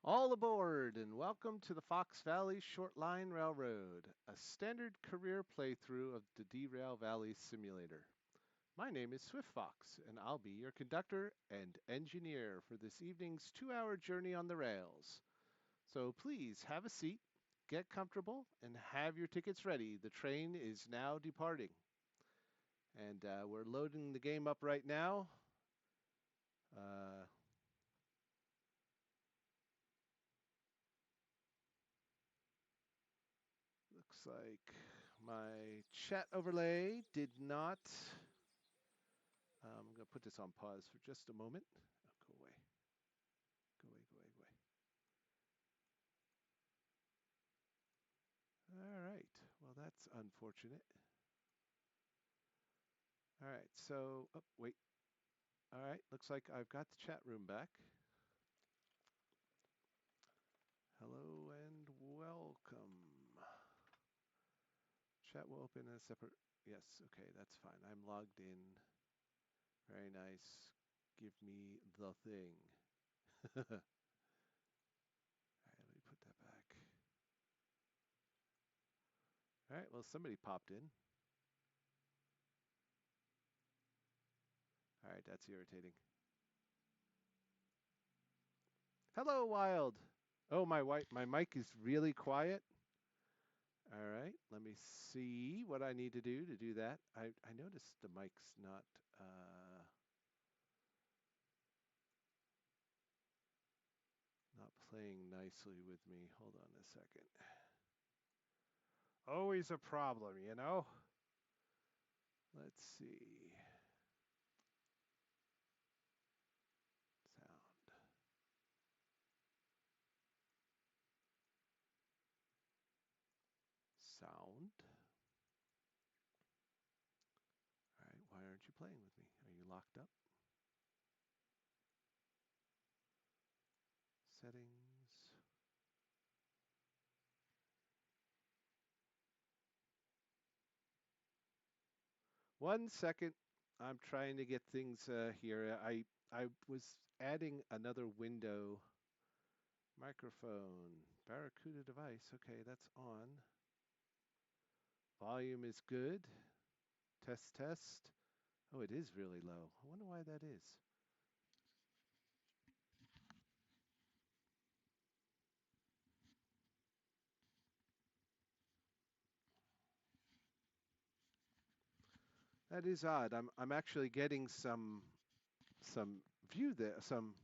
All aboard and welcome to the Fox Valley Short Line Railroad, a standard career playthrough of the Derail Valley Simulator. My name is Swift Fox, and I'll be your conductor and engineer for this evening's 2-hour journey on the rails. So please have a seat, get comfortable, and have your tickets ready. The train is now departing. And we're loading the game up right now. Uh, Looks like my chat overlay did not. I'm going to put this on pause for just a moment. Oh, go away. Go away, go away, go away. All right. Well, that's unfortunate. All right. So, oh, wait. All right. Looks like I've got the chat room back. Hello and welcome. Chat will open a separate. Yes. Okay. That's fine. I'm logged in. Very nice. Give me the thing. All right. Let me put that back. All right. Well, somebody popped in. All right. That's irritating. Hello, Wild. Oh, my mic is really quiet. All right, let me see what I need to do that. I noticed the mic's not playing nicely with me. Hold on a second. Always a problem, you know? Let's see. Sound. Sound. All right, why aren't you playing with me? Are you locked up? Settings. One second. I'm trying to get things here. I was adding another window. Microphone. Barracuda device. Okay, that's on. Volume is good. Test, test. Oh, it is really low. I wonder why that is. That is odd. I'm actually getting some view there, some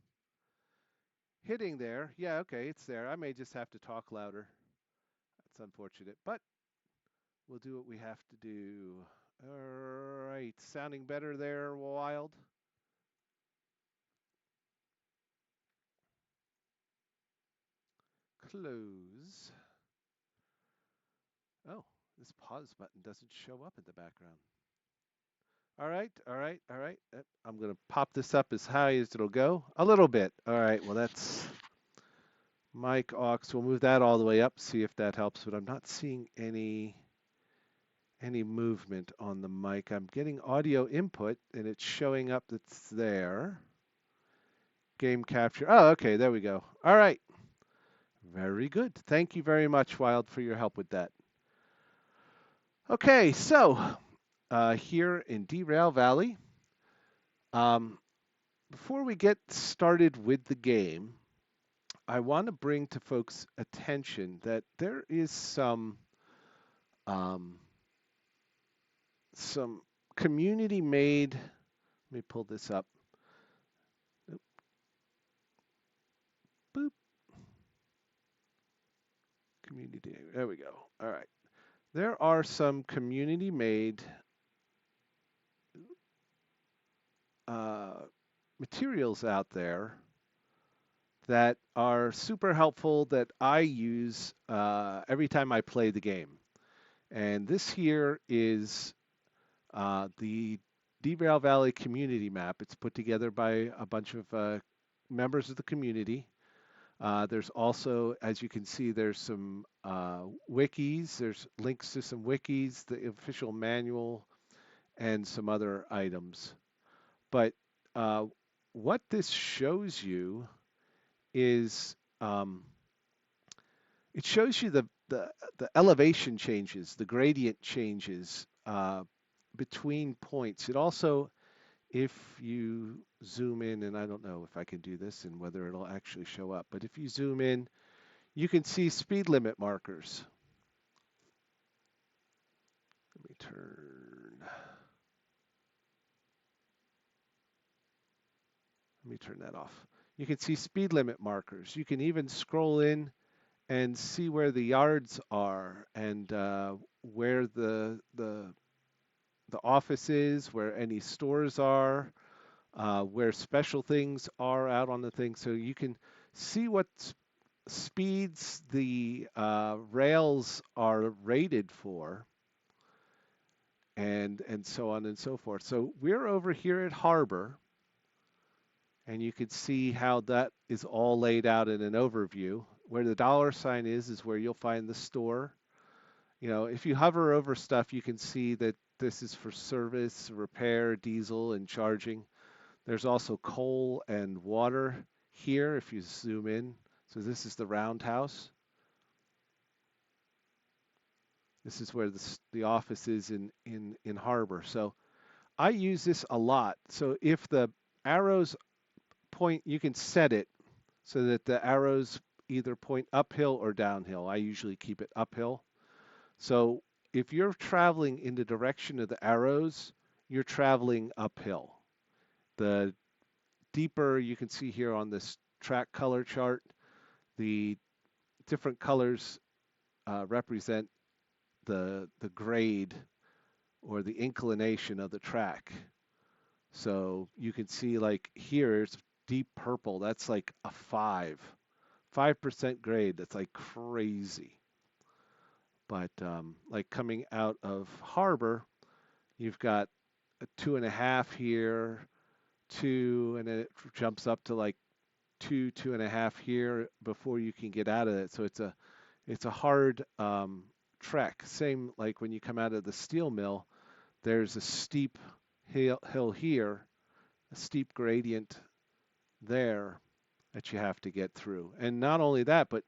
hitting there. Yeah, okay, it's there. I may just have to talk louder. That's unfortunate, but we'll do what we have to do. All right, sounding better there, Wild. Close. Oh, this pause button doesn't show up in the background. All right, all right, all right. I'm going to pop this up as high as it'll go. A little bit. All right, well, that's mic aux. We'll move that all the way up, see if that helps, but I'm not seeing any movement on the mic. I'm getting audio input, and it's showing up that's there. Game capture. Oh, okay, there we go. All right. Very good. Thank you very much, Wild, for your help with that. Okay, so here in Derail Valley, before we get started with the game, I want to bring to folks' attention that there is some community-made. Let me pull this up. Boop. Community. There we go. All right. There are some community-made materials out there that are super helpful that I use every time I play the game. And this here is the Derail Valley community map. It's put together by a bunch of members of the community. There's also, as you can see, there's some wikis. There's links to some wikis, the official manual, and some other items. But what this shows you is um, it shows you the elevation changes, the gradient changes between points. It also, if you zoom in, and I don't know if I can do this and whether it'll actually show up, but if you zoom in, you can see speed limit markers. Let me turn that off. You can see speed limit markers. You can even scroll in and see where the yards are and where the office is, where any stores are, where special things are out on the thing. So you can see what speeds the rails are rated for, and so on and so forth. So we're over here at Harbor, and you can see how that is all laid out in an overview. Where the dollar sign is where you'll find the store. You know, if you hover over stuff, you can see that this is for service, repair, diesel, and charging. There's also coal and water here if you zoom in. So this is the roundhouse. This is where the office is in Harbor. So I use this a lot. So if the arrows point, you can set it so that the arrows either point uphill or downhill. I usually keep it uphill. So if you're traveling in the direction of the arrows, you're traveling uphill. The deeper you can see here on this track color chart, the different colors represent the grade or the inclination of the track. So you can see like here it's deep purple. That's like a 5% grade. That's like crazy. But like coming out of Harbor, you've got a 2.5 here, 2, and then it jumps up to like 2.5 here before you can get out of it. So it's a hard trek. Same like when you come out of the steel mill, there's a steep hill here, a steep gradient there that you have to get through. And not only that, but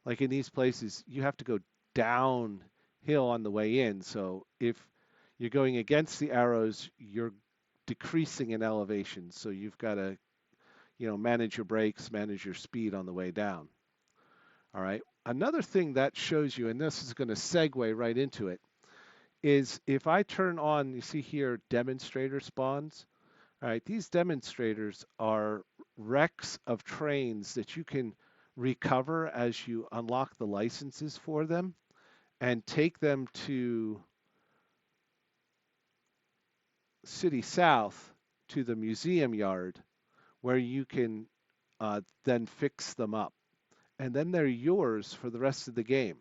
like in these places, you have to go downhill on the way in. So if you're going against the arrows, you're decreasing in elevation. So you've got to, manage your brakes, manage your speed on the way down. All right. Another thing that shows you, and this is going to segue right into it, is if I turn on, you see here, demonstrator spawns. All right, these demonstrators are wrecks of trains that you can recover as you unlock the licenses for them and take them to City South to the museum yard where you can then fix them up. And then they're yours for the rest of the game.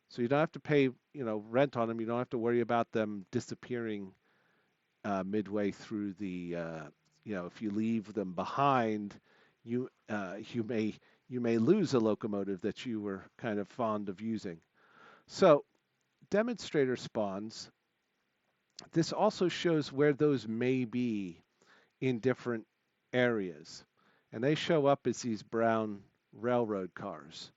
So you don't have to pay, rent on them. You don't have to worry about them disappearing midway through the, if you leave them behind, you may lose a locomotive that you were kind of fond of using. So demonstrator spawns. This also shows where those may be in different areas, and they show up as these brown railroad cars.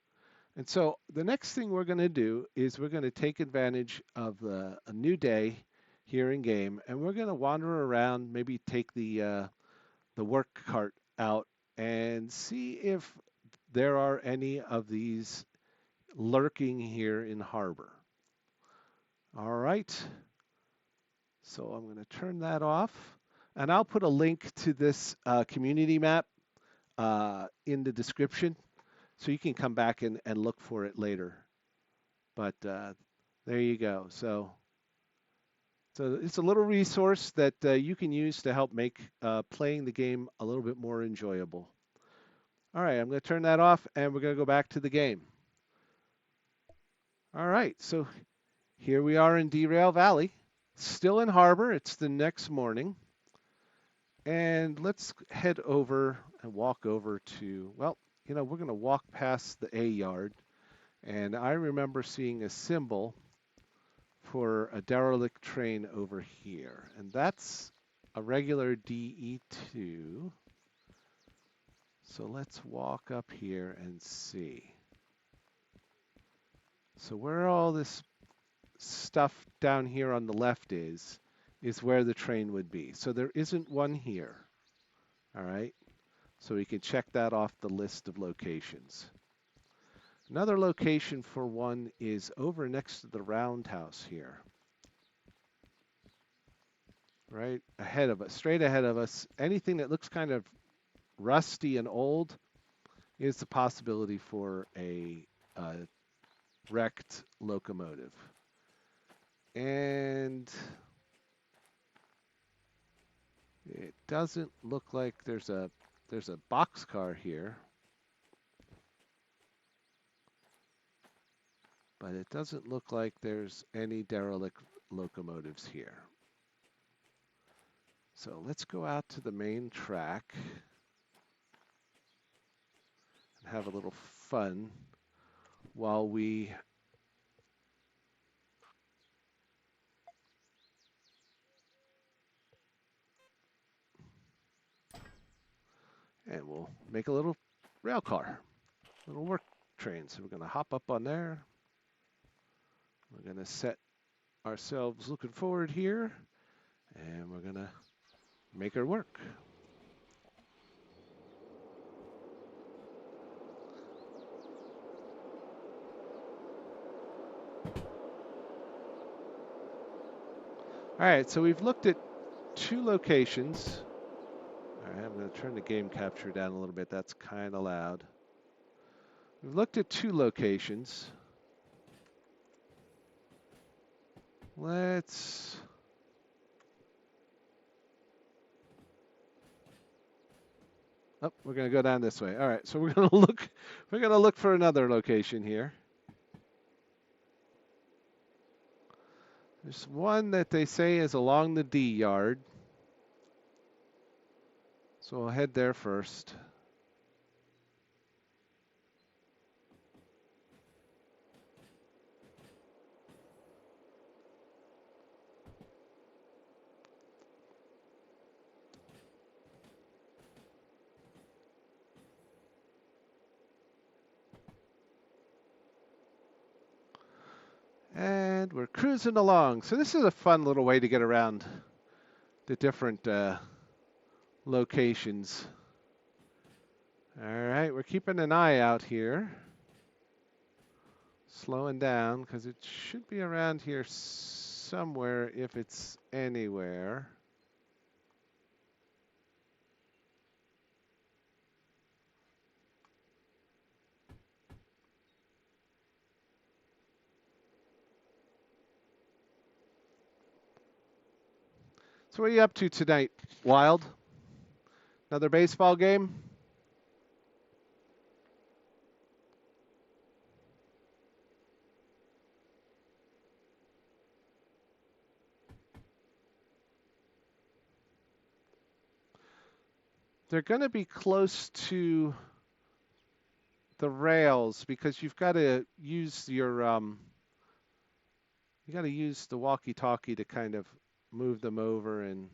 And so the next thing we're going to do is we're going to take advantage of a new day here in game, and we're going to wander around, maybe take the work cart out and see if there are any of these lurking here in Harbor. All right, so I'm going to turn that off, and I'll put a link to this community map in the description, so you can come back and look for it later. But there you go. So it's a little resource that you can use to help make playing the game a little bit more enjoyable. All right, I'm going to turn that off, and we're going to go back to the game. All right, so here we are in Derail Valley, still in Harbor. It's the next morning. And let's head over and walk over to, well, we're going to walk past the A yard. And I remember seeing a symbol for a derelict train over here. And that's a regular DE2 So let's walk up here and see. So where all this stuff down here on the left is where the train would be. So there isn't one here. All right. So we can check that off the list of locations. Another location for one is over next to the roundhouse here. Right ahead of us, straight ahead of us. Anything that looks kind of rusty and old is the possibility for a wrecked locomotive. And it doesn't look like there's a boxcar here. But it doesn't look like there's any derelict locomotives here. So let's go out to the main track and have a little fun while we and we'll make a little rail car, little work train. So we're going to hop up on there. We're going to set ourselves looking forward here, and we're going to make her work. All right, so we've looked at 2 locations. All right, I'm going to turn the game capture down a little bit. That's kind of loud. We've looked at 2 locations. Let's we're going to go down this way. All right, so we're going to look for another location here. There's one that they say is along the D yard. So we'll head there first. And we're cruising along. So this is a fun little way to get around the different locations. All right, we're keeping an eye out here. Slowing down because it should be around here somewhere if it's anywhere. So what are you up to tonight, Wild? Another baseball game? They're going to be close to the rails because you've got to use your you got to use the walkie-talkie to kind of move them over. And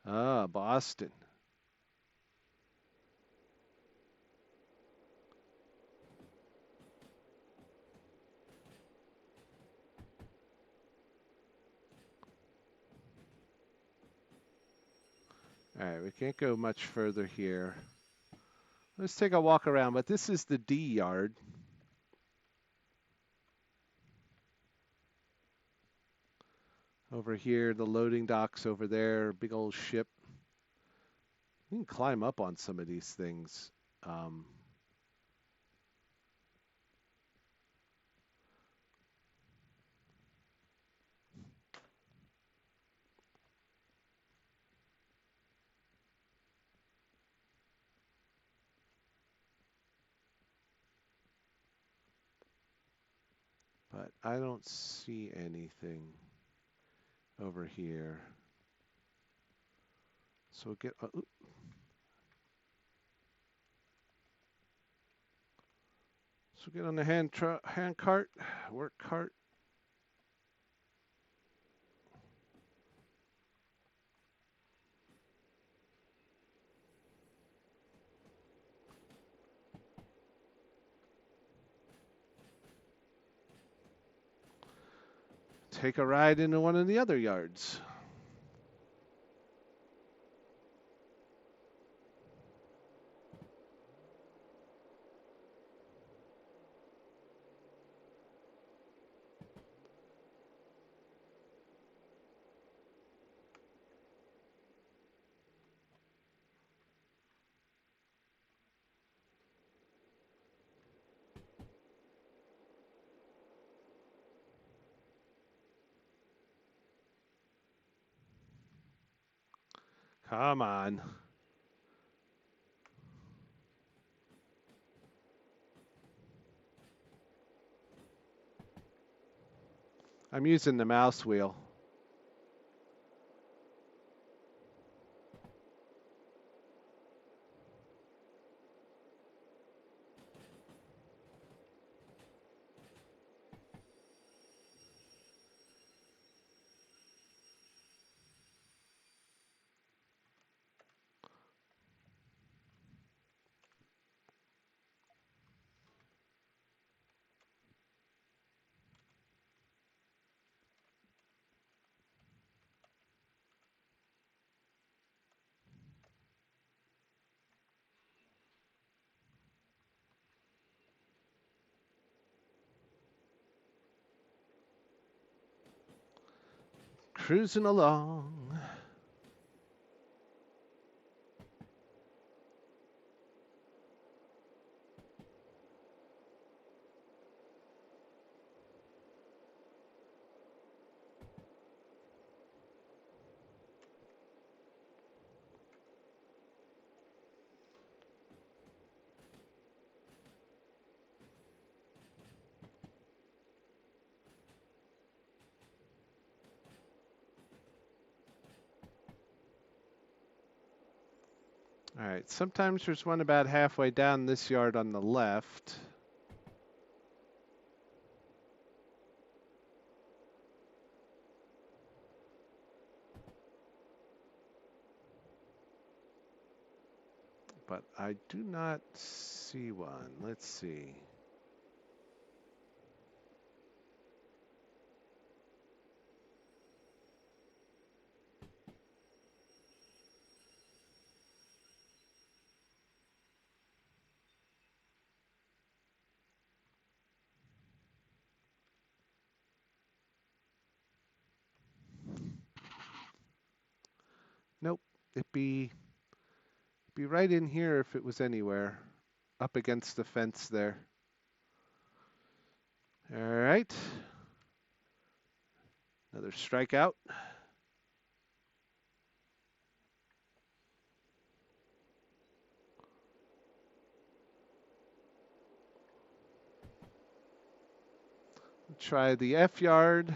Boston. All right, we can't go much further here. Let's take a walk around, but this is the D yard. Over here, the loading docks over there, big old ship. You can climb up on some of these things. But I don't see anything over here. So get on the hand cart, work cart. take a ride into one of the other yards. Come on. I'm using the mouse wheel. Cruising along. All right, sometimes there's one about halfway down this yard on the left. But I do not see one. Let's see. Nope, it'd be right in here if it was anywhere. Up against the fence there. All right. Another strikeout. Try the F yard.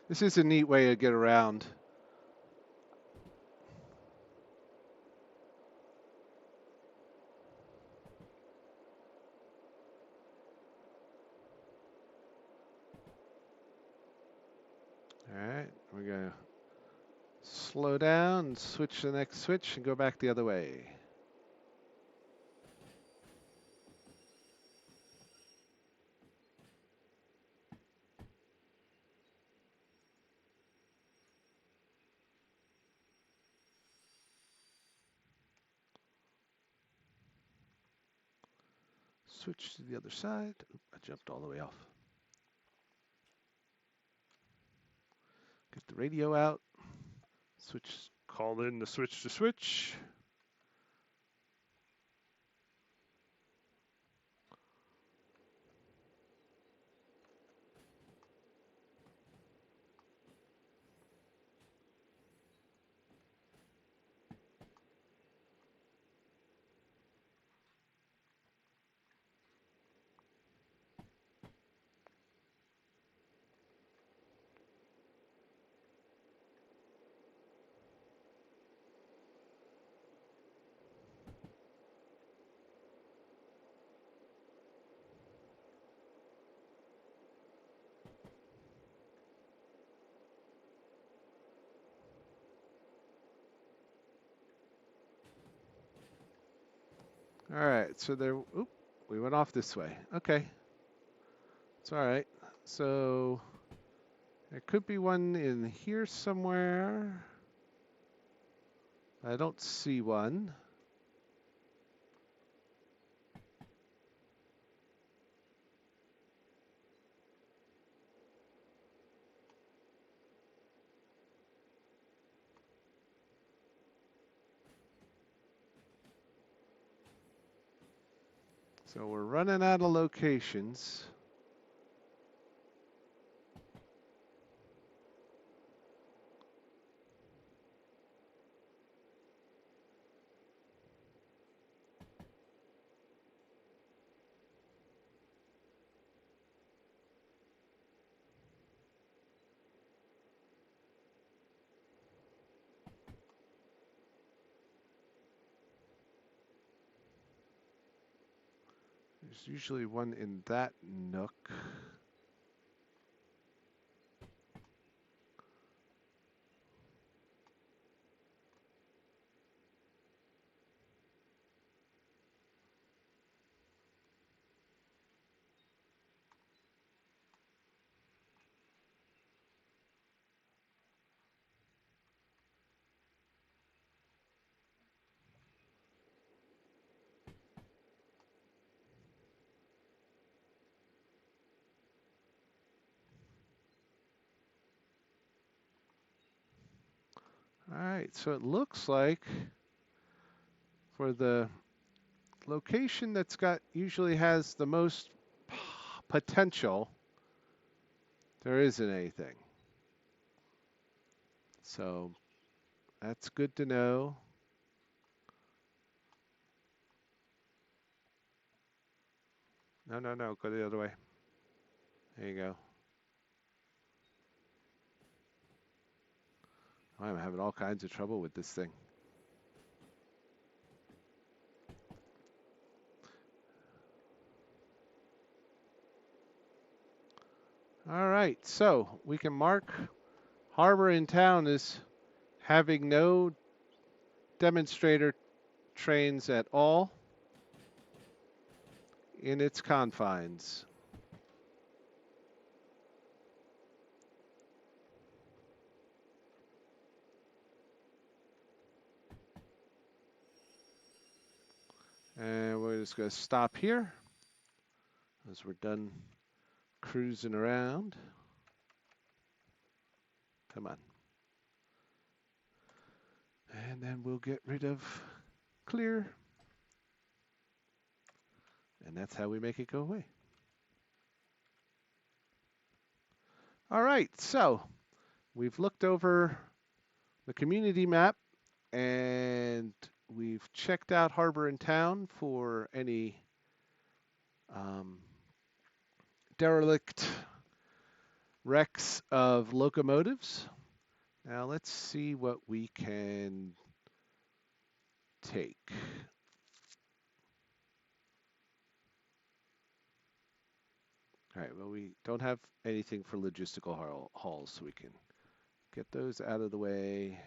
This is a neat way to get around. All right, we're going to slow down, switch to the next switch, and go back the other way. Switch to the other side. Oop, I jumped all the way off. Get the radio out. Switch. Call in the switch to switch. All right, so there. Oop, we went off this way. Okay, it's all right. So there could be one in here somewhere. I don't see one. So we're running out of locations. There's usually one in that nook. All right, so it looks like for the location that's got usually has the most potential, there isn't anything. So that's good to know. No, no, no, go the other way. There you go. I'm having all kinds of trouble with this thing. All right, so we can mark Harbor in Town as having no demonstrator trains at all in its confines. And we're just going to stop here as we're done cruising around. Come on. And then we'll get rid of clear. And that's how we make it go away. All right, so we've looked over the community map and we've checked out Harbor in Town for any derelict wrecks of locomotives. Now let's see what we can take. All right, well, we don't have anything for logistical hauls, so we can get those out of the way.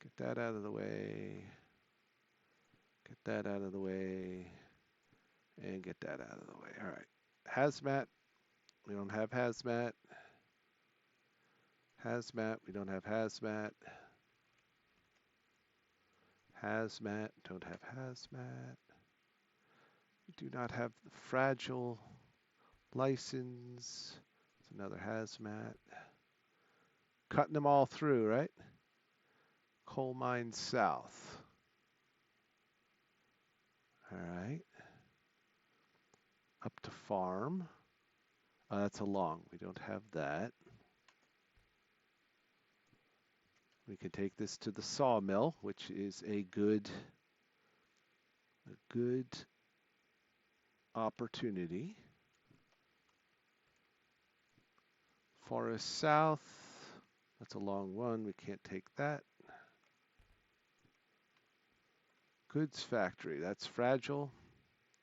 Get that out of the way. Get that out of the way. And get that out of the way. All right. Hazmat. We don't have hazmat. Hazmat. We don't have hazmat. Hazmat. Don't have hazmat. We do not have the fragile license. It's another hazmat. Cutting them all through, right? Coal mine south. All right. Up to farm. That's a long. We don't have that. We can take this to the SawMill, which is a good opportunity. Forest South. That's a long one. We can't take that. Goods Factory. That's fragile.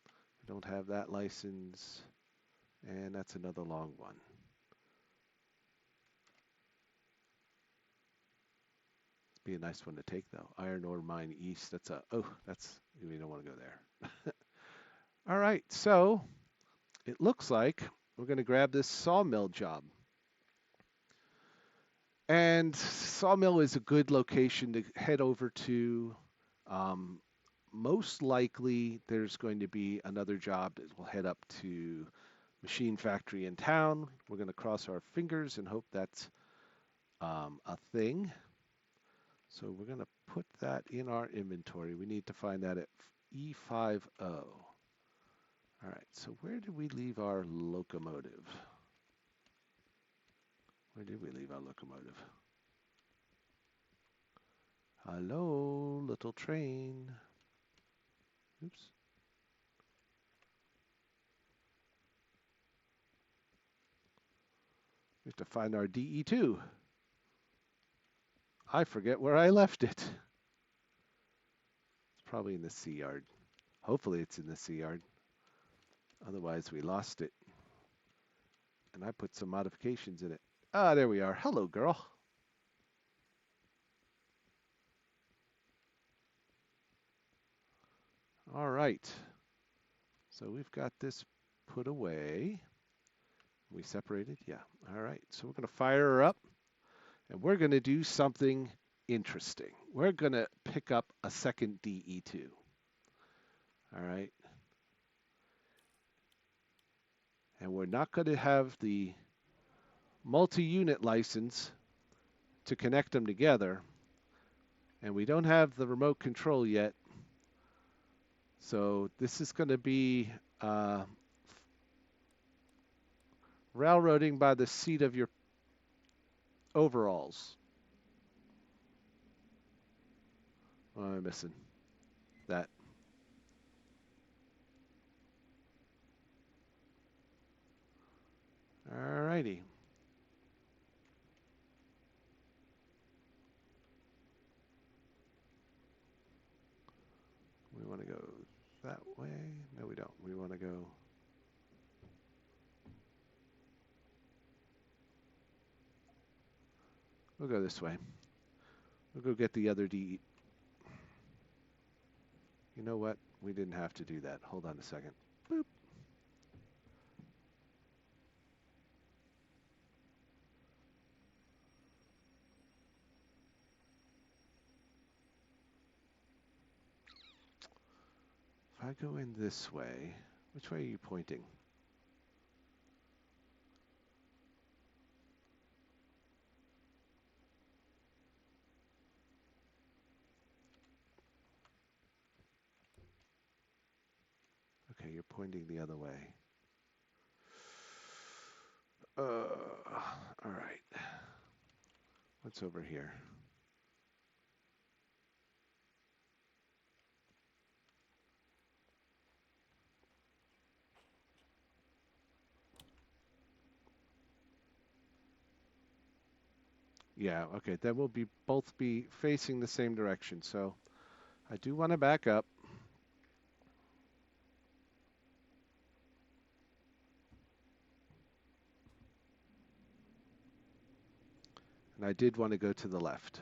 We don't have that license. And that's another long one. Be a nice one to take though. Iron ore mine east. That's We don't want to go there. All right, so it looks like we're going to grab this SawMill job. And SawMill is a good location to head over to. Um, Most likely, there's going to be another job that will head up to Machine Factory in town. We're going to cross our fingers and hope that's a thing. So we're going to put that in our inventory. We need to find that at E50. All right, so where did we leave our locomotive? Where did we leave our locomotive? Hello, little train. Oops. We have to find our DE2. I forget where I left it. It's probably in the sea yard. Hopefully it's in the sea yard. Otherwise we lost it. And I put some modifications in it. Ah, there we are. Hello, girl. All right. So we've got this put away. We separated? Yeah. All right. So we're going to fire her up. And we're going to do something interesting. We're going to pick up a second DE2. All right. And we're not going to have the multi-unit license to connect them together. And we don't have the remote control yet. So this is going to be railroading by the seat of your overalls. What am I missing? That. All righty. We want to go that way. No, we don't. We want to go. We'll go this way. We'll go get the other D. You know what? We didn't have to do that. Hold on a second. Boop. If I go in this way, which way are you pointing? Okay, you're pointing the other way. All right. What's over here? Yeah, okay, then we'll be both be facing the same direction. So I do want to back up. And I did want to go to the left.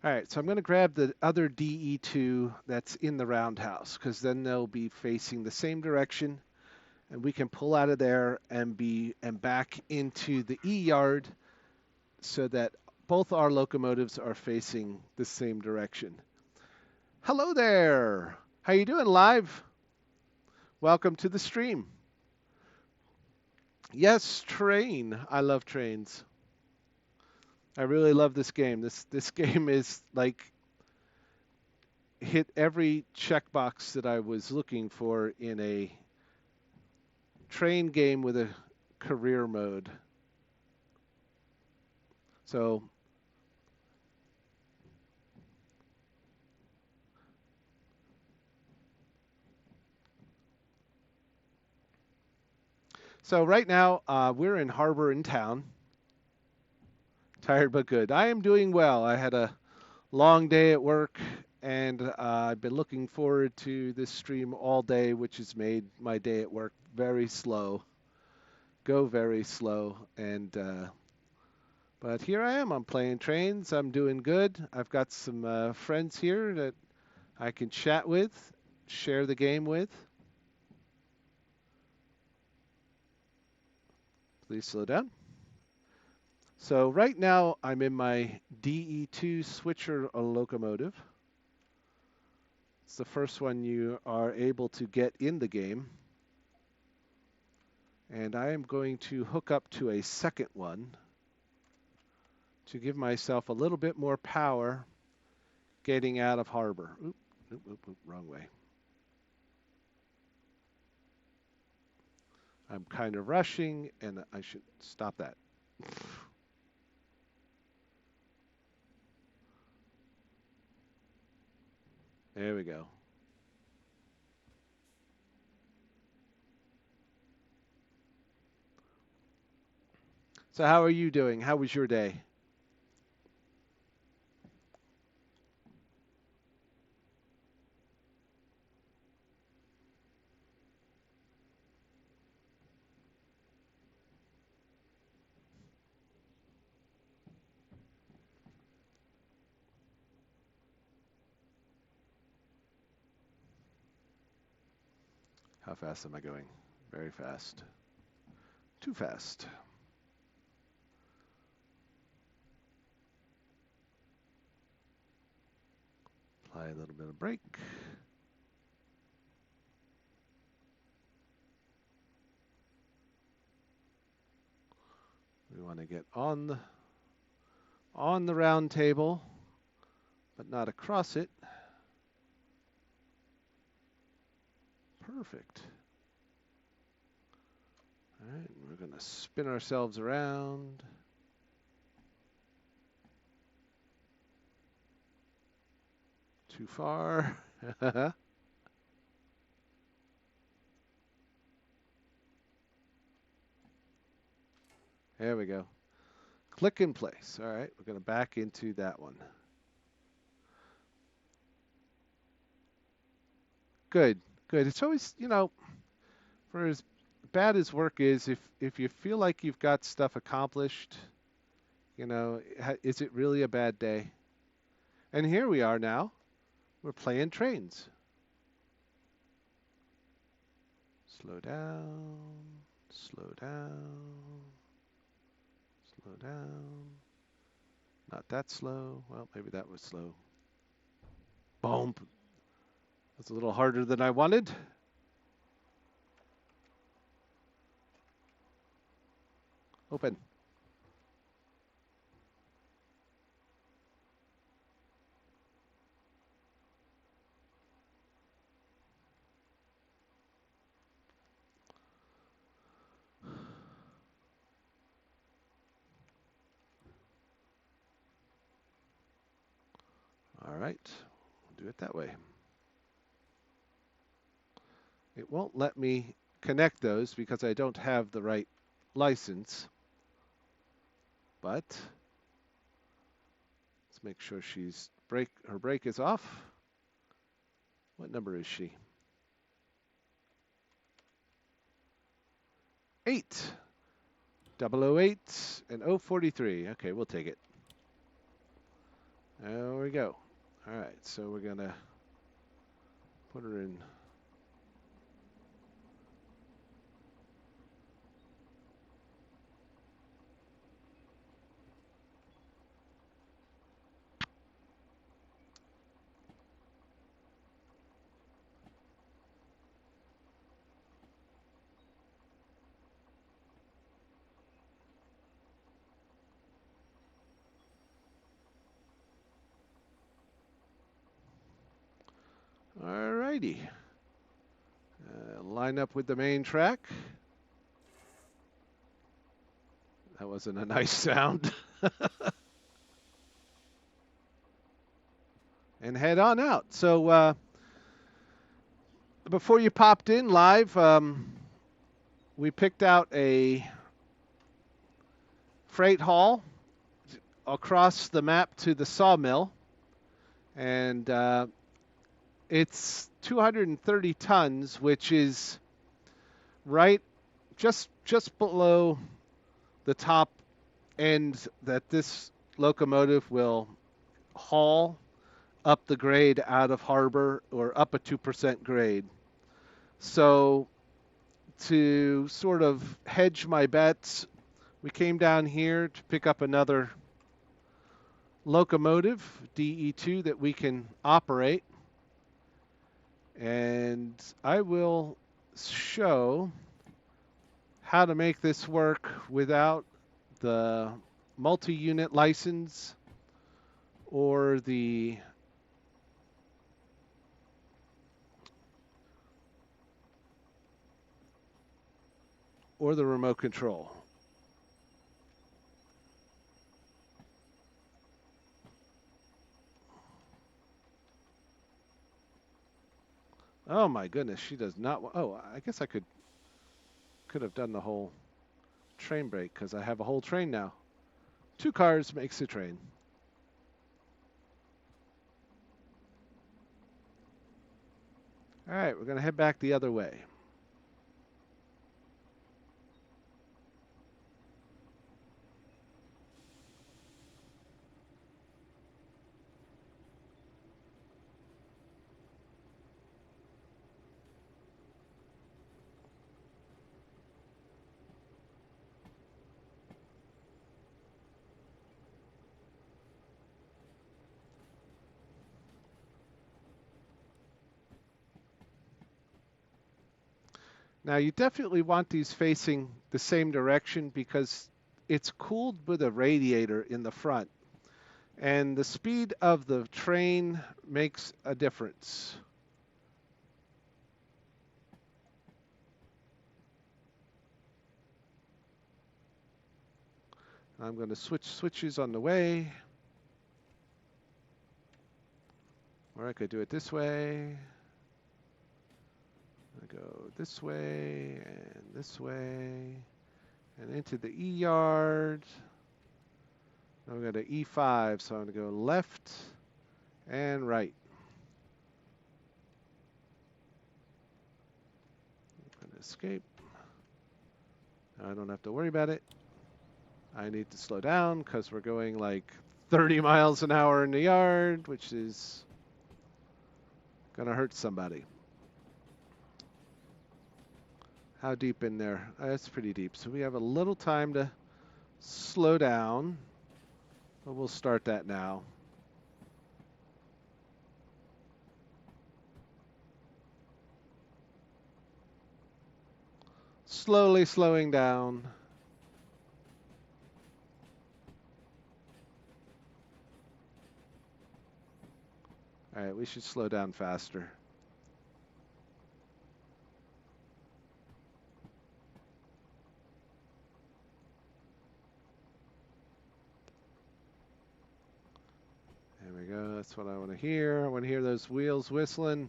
All right, so I'm going to grab the other DE2 that's in the roundhouse because then they'll be facing the same direction and we can pull out of there and back into the E yard so that both our locomotives are facing the same direction. Hello there. How you doing live? Welcome to the stream. Yes, train. I love trains. I really love this game. This game is like hit every checkbox that I was looking for in a train game with a career mode. So So right now, we're in harbor in town. Tired but good. I am doing well. I had a long day at work, and I've been looking forward to this stream all day, which has made my day at work very slow. Go very slow. And but here I am. I'm playing trains. I'm doing good. I've got some friends here that I can chat with, share the game with. Please slow down. So right now I'm in my DE2 switcher locomotive. It's the first one you are able to get in the game. And I am going to hook up to a second one to give myself a little bit more power getting out of harbor. Oop, oop, oop, oop, wrong way. I'm kind of rushing, and I should stop that. There we go. So how are you doing? How was your day? How fast am I going? Very fast. Too fast. Apply a little bit of brake. We want to get on the round table, but not across it. Perfect. All right, we're going to spin ourselves around. Too far. There we go. Click in place. All right, we're going to back into that one. Good, good. It's always, for as bad as work is, if you feel like you've got stuff accomplished, is it really a bad day? And here we are now. We're playing trains. Slow down, slow down, slow down. Not that slow. Well, maybe that was slow. Boom. That's a little harder than I wanted. Open. All right, we'll do it that way. It won't let me connect those because I don't have the right license. But let's make sure her brake is off. What number is she? 8. 008 and 043. Okay, we'll take it. There we go. All right, so we're going to put her in. All righty. Line up with the main track. That wasn't a nice sound. And head on out. So before you popped in live, we picked out a freight haul across the map to the sawmill, and it's 230 tons, which is right just below the top end that this locomotive will haul up the grade out of harbor, or up a 2% grade. So to sort of hedge my bets, we came down here to pick up another locomotive, DE2, that we can operate. And I will show how to make this work without the multi-unit license or the remote control. Oh my goodness, she does not. Oh, I guess I could have done the whole train break because I have a whole train now. 2 cars makes a train. All right, we're going to head back the other way. Now you definitely want these facing the same direction because it's cooled with a radiator in the front, and the speed of the train makes a difference. I'm going to switch switches on the way, or I could do it this way. I go this way, and into the E yard. I'm going to E5, so I'm going to go left and right. I'm going to escape. I don't have to worry about it. I need to slow down because we're going like 30 miles an hour in the yard, which is going to hurt somebody. How deep in there? It's pretty deep. So we have a little time to slow down, but we'll start that now. Slowly slowing down. All right, we should slow down faster. There we go. That's what I want to hear. I want to hear those wheels whistling.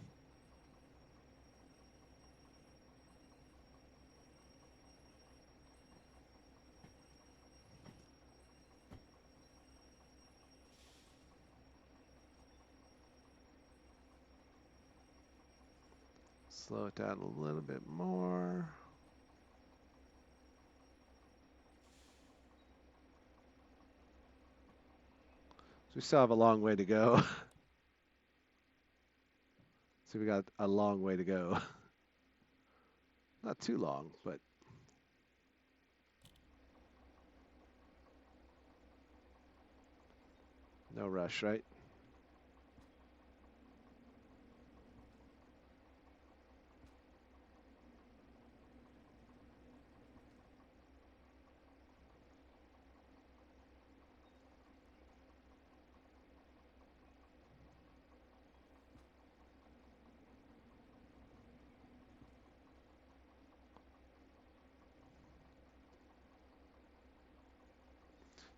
Slow it down a little bit more. So we still have a long way to go. So we got a long way to go. Not too long, but no rush, right?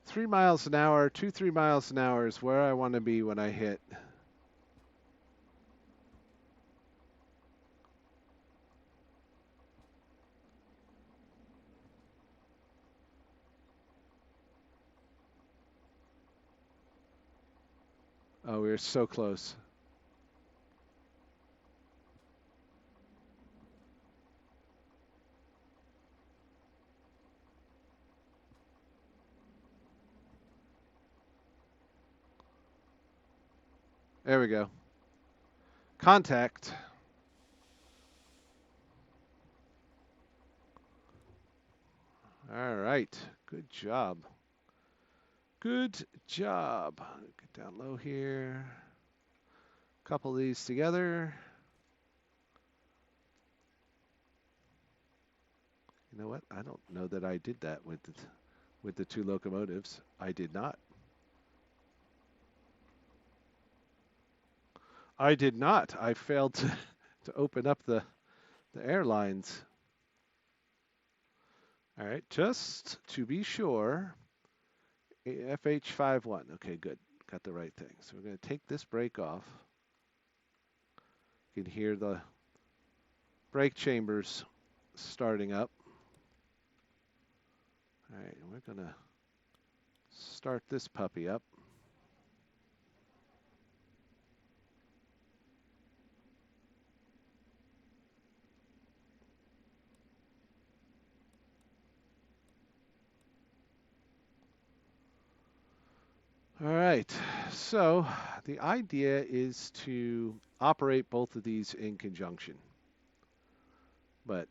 Three miles an hour, 3 miles an hour is where I want to be when I hit. Oh, we're so close. There we go. Contact. All right. Good job. Good job. Get down low here. Couple of these together. You know what? I don't know that I did that with the two locomotives. I did not. I did not. I failed to open up the airlines. All right, just to be sure, FH51. Okay, good. Got the right thing. So we're going to take this brake off. You can hear the brake chambers starting up. All right, we're going to start this puppy up. All right, so the idea is to operate both of these in conjunction, but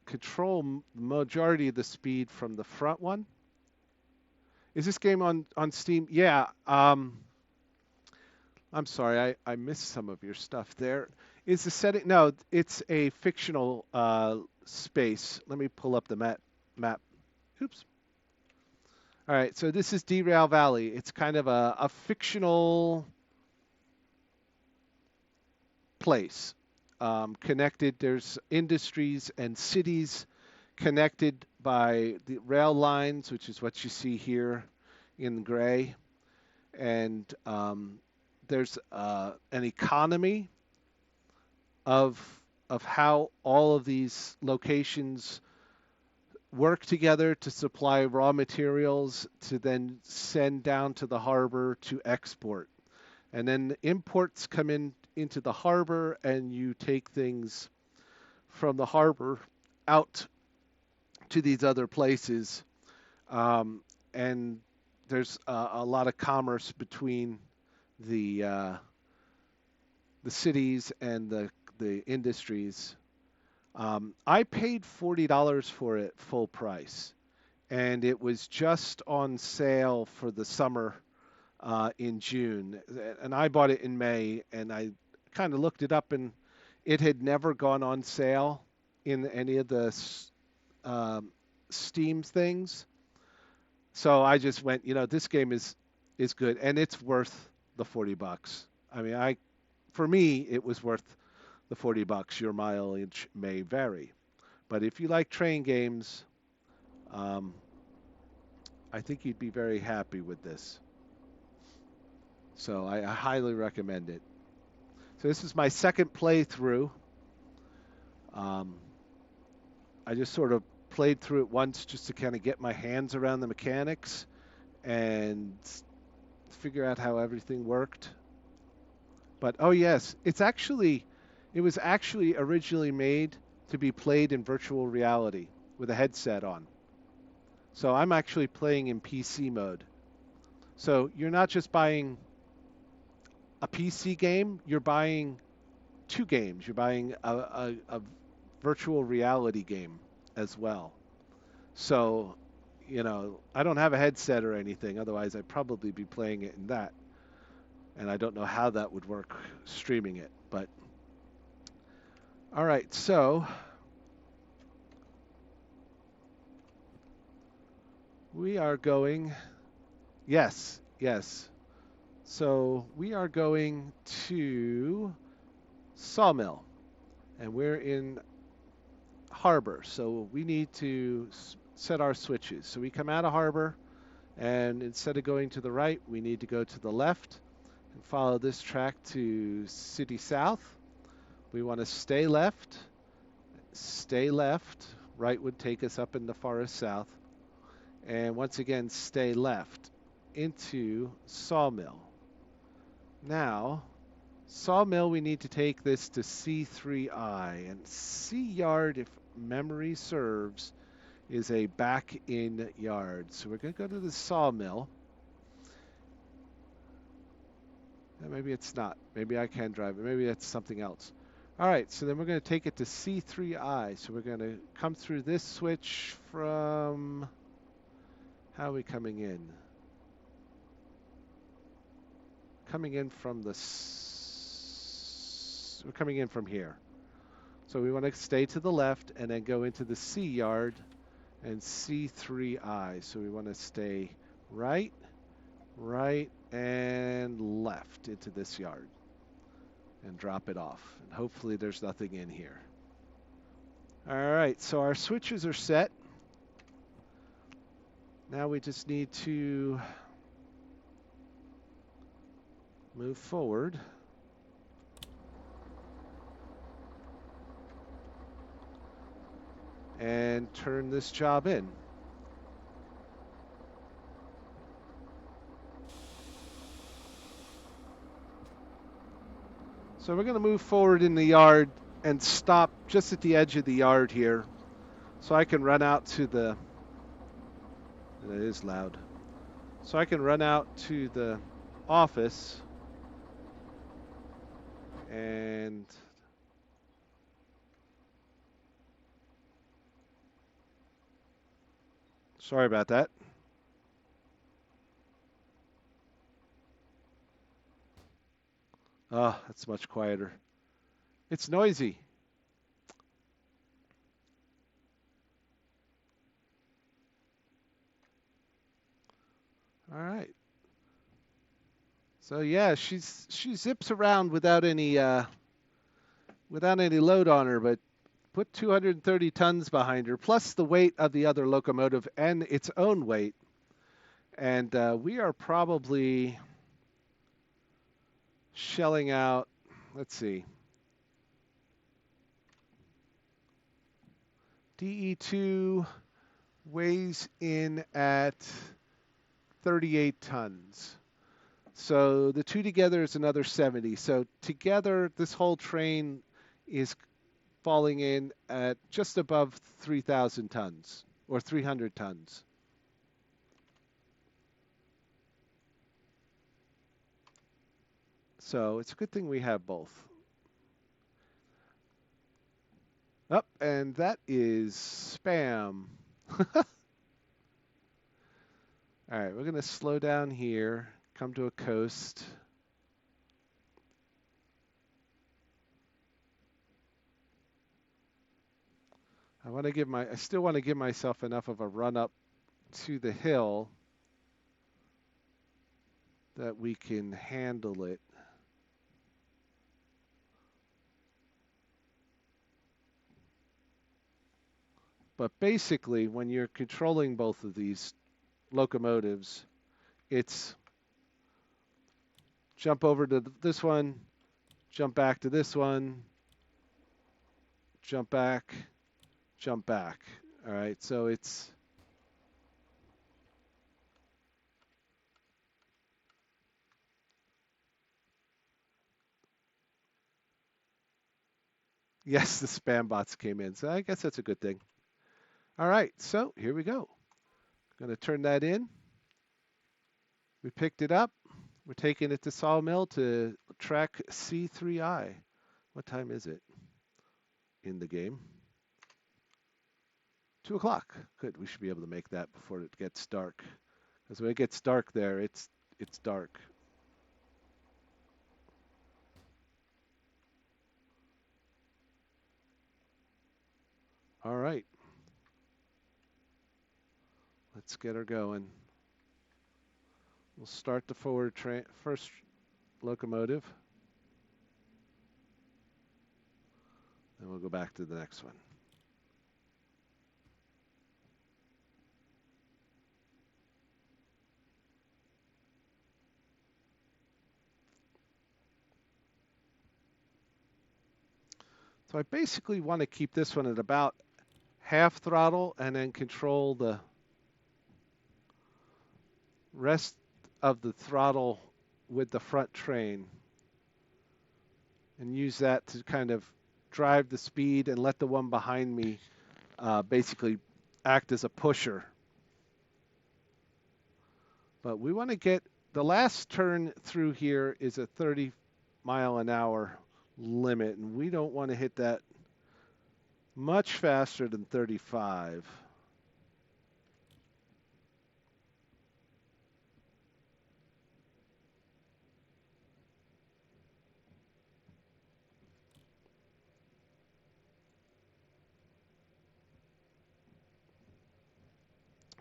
control the majority of the speed from the front one. Is this game on Steam? Yeah. I'm sorry, I missed some of your stuff there. Is the setting? No, it's a fictional space. Let me pull up the map. Oops. All right, so this is Derail Valley. It's kind of a fictional place. Connected, there's industries and cities connected by the rail lines, which is what you see here in gray. And there's an economy of how all of these locations work together to supply raw materials to then send down to the harbor to export. And then the imports come into the harbor, and you take things from the harbor out to these other places. And there's a lot of commerce between the cities and the industries. I paid $40 for it full price, and it was just on sale for the summer in June. And I bought it in May, and I kind of looked it up, and it had never gone on sale in any of the Steam things. So I just went, this game is good, and it's worth the $40. I mean, for me, it was worth the $40. Your mileage may vary, but if you like train games, I think you'd be very happy with this. So I highly recommend it. So this is my second playthrough. I just sort of played through it once just to kind of get my hands around the mechanics and figure out how everything worked. But oh yes, it was actually originally made to be played in virtual reality with a headset on. So I'm actually playing in PC mode. So you're not just buying a PC game, you're buying two games. You're buying a virtual reality game as well. So, I don't have a headset or anything. Otherwise, I'd probably be playing it in that. And I don't know how that would work streaming it. But, all right, so we are going, yes. So we are going to SawMill, and we're in harbor. So we need to set our switches. So we come out of harbor, and instead of going to the right, we need to go to the left and follow this track to City South. We want to stay left. Right would take us up in the Forest South. And once again, stay left into SawMill. Now, SawMill, we need to take this to C3I. And C yard, if memory serves, is a back-in yard. So we're going to go to the SawMill. Maybe it's not. Maybe I can drive it. Maybe that's something else. All right, so then we're going to take it to C3I. So we're going to come through this switch from... How are we coming in? Coming in from the... We're coming in from here. So we want to stay to the left and then go into the C yard and C3I. So we want to stay right, right, and left into this yard and drop it off. And hopefully there's nothing in here. All right, so our switches are set. Now we just need to move forward. And turn this job in. So we're going to move forward in the yard and stop just at the edge of the yard here so I can run out to the... It is loud. So I can run out to the office and... Sorry about that. Oh, that's much quieter. It's noisy. All right. So yeah, she zips around without any load on her, but put 230 tons behind her, plus the weight of the other locomotive and its own weight. And we are probably shelling out, let's see, DE2 weighs in at 38 tons. So the two together is another 70. So together, this whole train is falling in at just above 3,000 tons or 300 tons. So it's a good thing we have both. Up, and that is spam. All right, we're going to slow down here, come to a coast. I still want to give myself enough of a run up to the hill that we can handle it. But basically, when you're controlling both of these locomotives, it's jump over to this one, jump back to this one, jump back, jump back. All right, so it's... Yes, the spam bots came in, so I guess that's a good thing. All right, so here we go. I'm going to turn that in. We picked it up. We're taking it to SawMill to track C3I. What time is it in the game? 2 o'clock. Good, we should be able to make that before it gets dark. Because when it gets dark there, it's dark. All right. Let's get her going. We'll start the first locomotive. Then we'll go back to the next one. So I basically want to keep this one at about half throttle and then control the rest of the throttle with the front train and use that to kind of drive the speed and let the one behind me basically act as a pusher. But we want to get the last turn through here is a 30-mile-an-hour limit, and we don't want to hit that much faster than 35.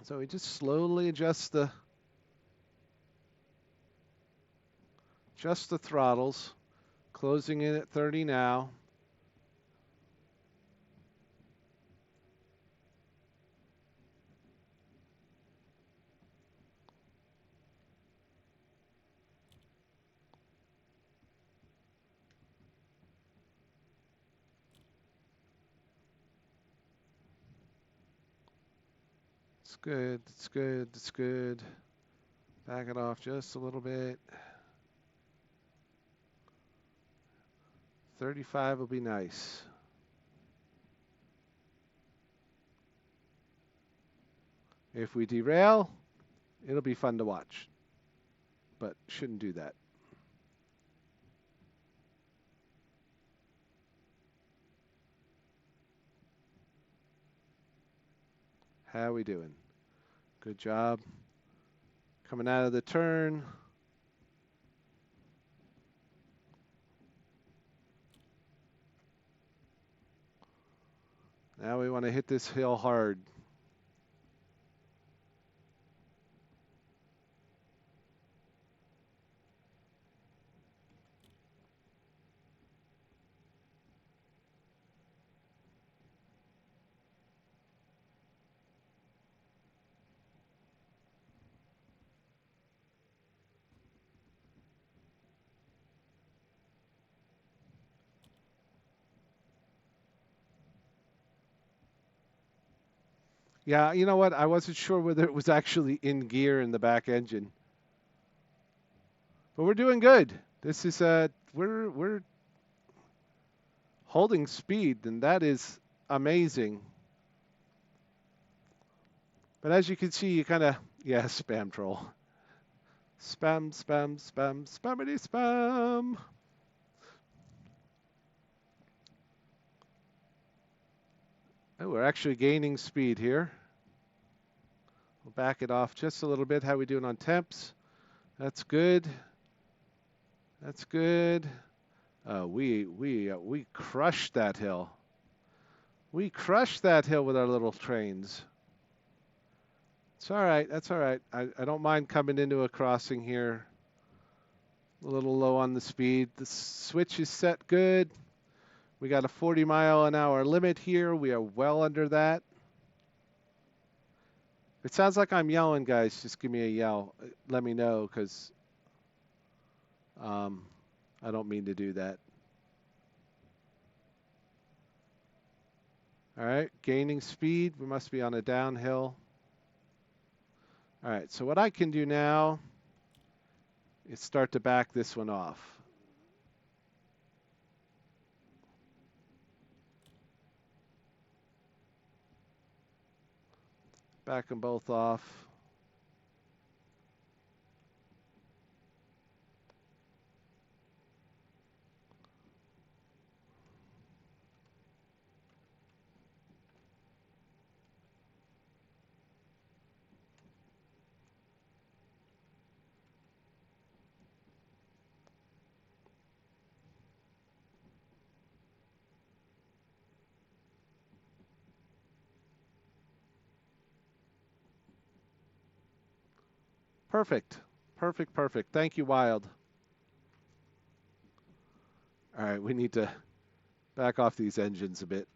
So we just slowly adjust the throttles, closing in at 30 now. It's good, it's good, it's good. Back it off just a little bit. 35 will be nice. If we derail, it'll be fun to watch, but shouldn't do that. How we doing? Good job. Coming out of the turn. Now we want to hit this hill hard. Yeah, you know what? I wasn't sure whether it was actually in gear in the back engine. But we're doing good. This is we're holding speed, and that is amazing. But as you can see, you kind of, yeah, spam troll. Spam, spam, spam, spammity spam. Oh, we're actually gaining speed here. We'll back it off just a little bit. How we doing on temps? That's good. That's good. We crushed that hill. We crushed that hill with our little trains. It's all right. That's all right. I don't mind coming into a crossing here. A little low on the speed. The switch is set good. We got a 40-mile-an-hour limit here. We are well under that. It sounds like I'm yelling, guys. Just give me a yell. Let me know, because I don't mean to do that. All right, gaining speed. We must be on a downhill. All right, so what I can do now is start to back this one off. Back them both off. Perfect. Perfect, perfect. Thank you, Wild. All right, we need to back off these engines a bit.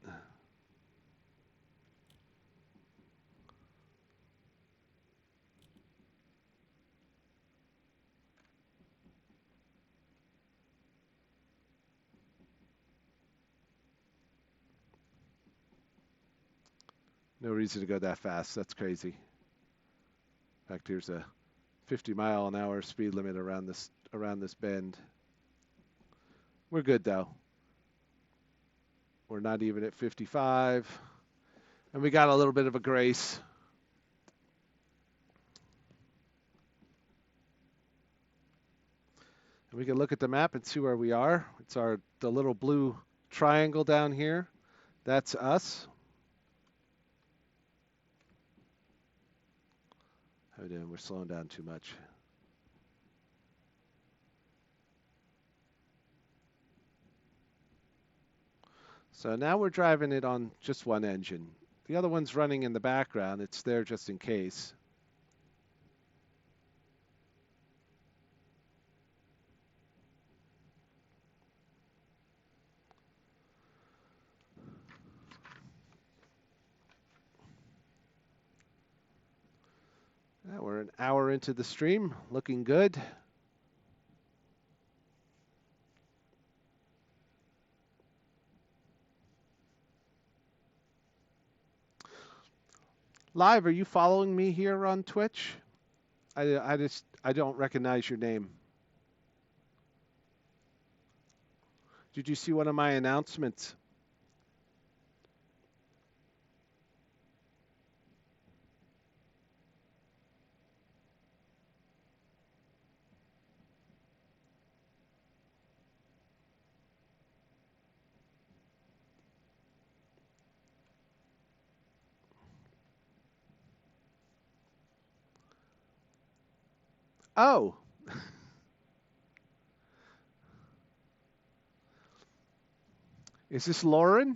No reason to go that fast. That's crazy. In fact, here's a 50-mile-an-hour speed limit around this bend. We're good though. We're not even at 55, and we got a little bit of a grace. And we can look at the map and see where we are. It's the little blue triangle down here. That's us. How are we doing? We're slowing down too much. So now we're driving it on just one engine. The other one's running in the background. It's there just in case. Now we're an hour into the stream, looking good. Live, are you following me here on Twitch? I don't recognize your name. Did you see one of my announcements? Oh. Is this Lauren?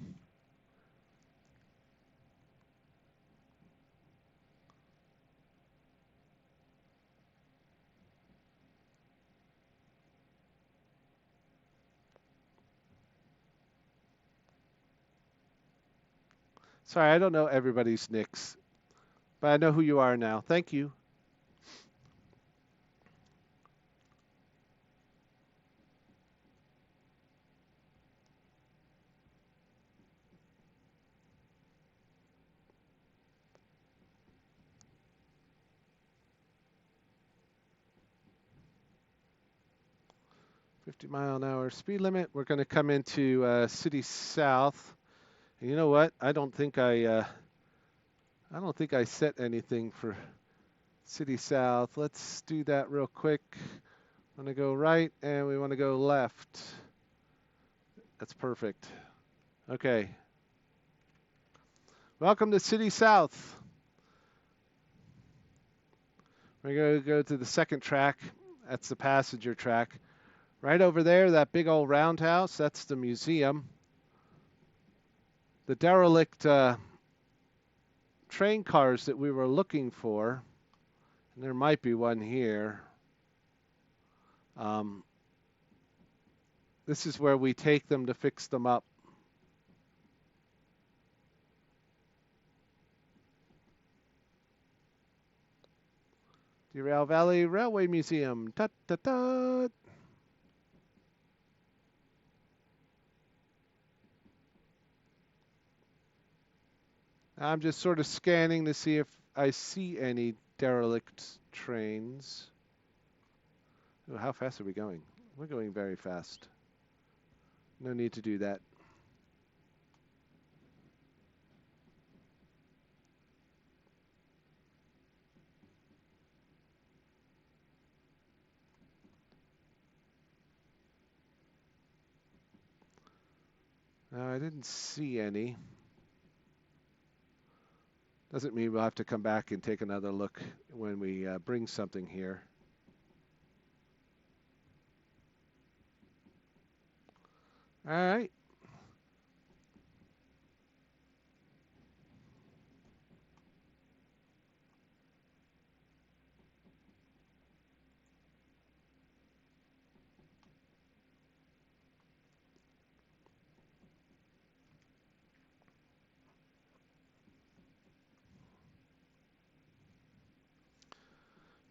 Sorry, I don't know everybody's nicks, but I know who you are now. Thank you. $50-mile-an-hour speed limit. We're going to come into City South. And you know what? I don't think I set anything for City South. Let's do that real quick. I want to go right and we want to go left. That's perfect. Okay. Welcome to City South. We're going to go to the second track. That's the passenger track. Right over there, that big old roundhouse, that's the museum. The derelict train cars that we were looking for, and there might be one here. This is where we take them to fix them up. Derail Valley Railway Museum. Tut, tut, tut. I'm just sort of scanning to see if I see any derelict trains. Oh, how fast are we going? We're going very fast. No need to do that. No, I didn't see any. Doesn't mean we'll have to come back and take another look when we bring something here. All right.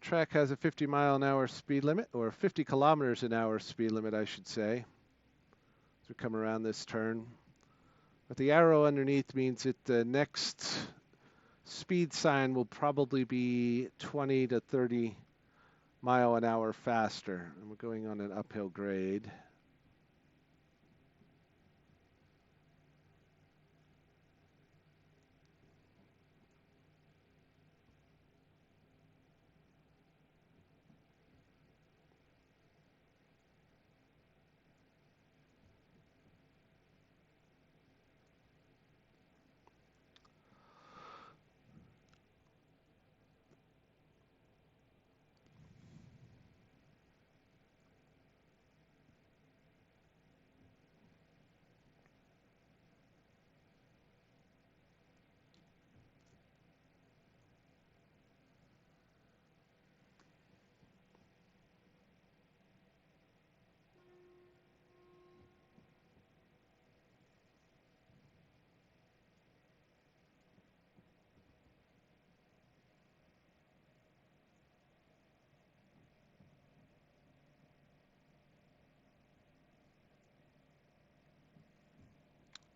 Track has a 50-mile-an-hour speed limit, or 50 kilometers an hour speed limit, I should say, as we come around this turn. But the arrow underneath means that the next speed sign will probably be 20 to 30 mile an hour faster. And we're going on an uphill grade.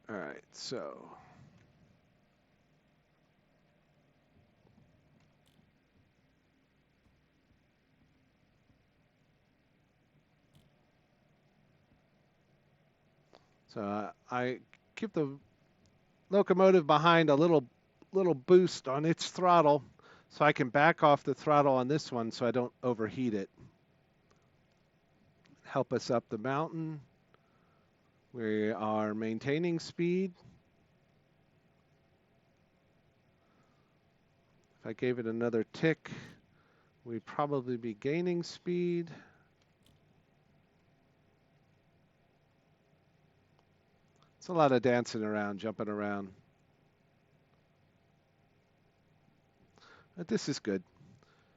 All right, so I keep the locomotive behind a little boost on its throttle so I can back off the throttle on this one so I don't overheat it. Help us up the mountain. We are maintaining speed. If I gave it another tick, we'd probably be gaining speed. It's a lot of dancing around, jumping around. But this is good.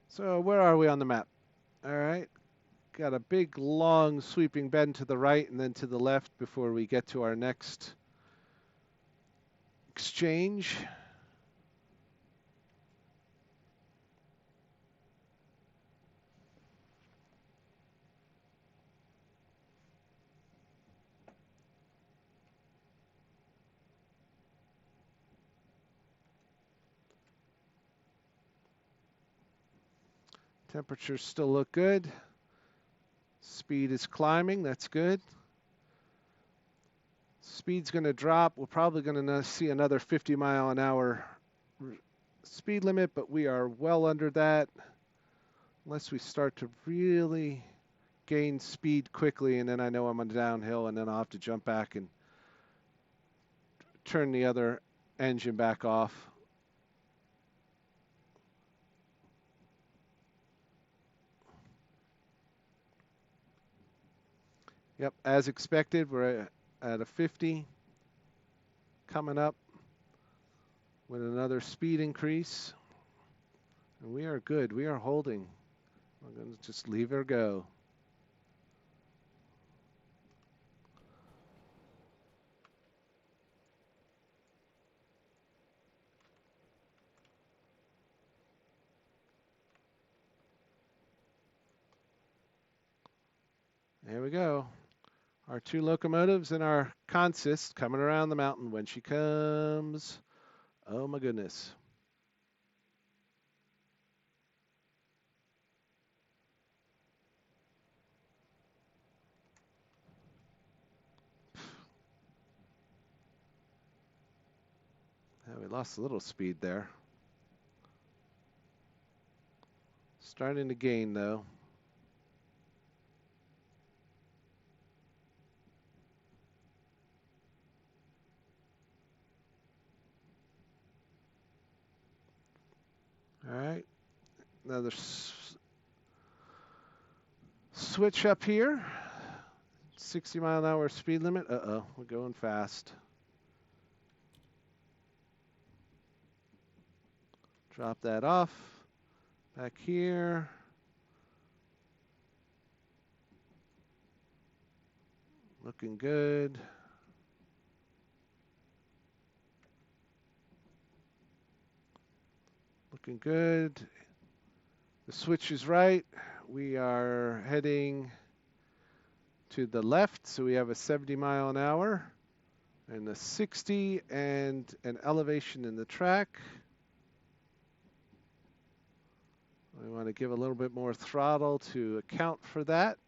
So where are we on the map? All right. Got a big, long, sweeping bend to the right and then to the left before we get to our next exchange. Temperatures still look good. Speed is climbing. That's good. Speed's going to drop. We're probably going to see another 50 mile an hour speed limit, but we are well under that unless we start to really gain speed quickly, and then I know I'm on downhill, and then I'll have to jump back and turn the other engine back off. Yep, as expected, we're at a 50 coming up with another speed increase. And we are good. We are holding. I'm going to just leave her go. There we go. Our two locomotives and our consist coming around the mountain. When she comes, oh my goodness. Yeah, we lost a little speed there. Starting to gain though. All right, another switch up here. 60 mile an hour speed limit. Uh-oh, we're going fast. Drop that off. Back here. Looking good. Looking good. The switch is right. We are heading to the left, so we have a 70 mile an hour and a 60 and an elevation in the track. We want to give a little bit more throttle to account for that.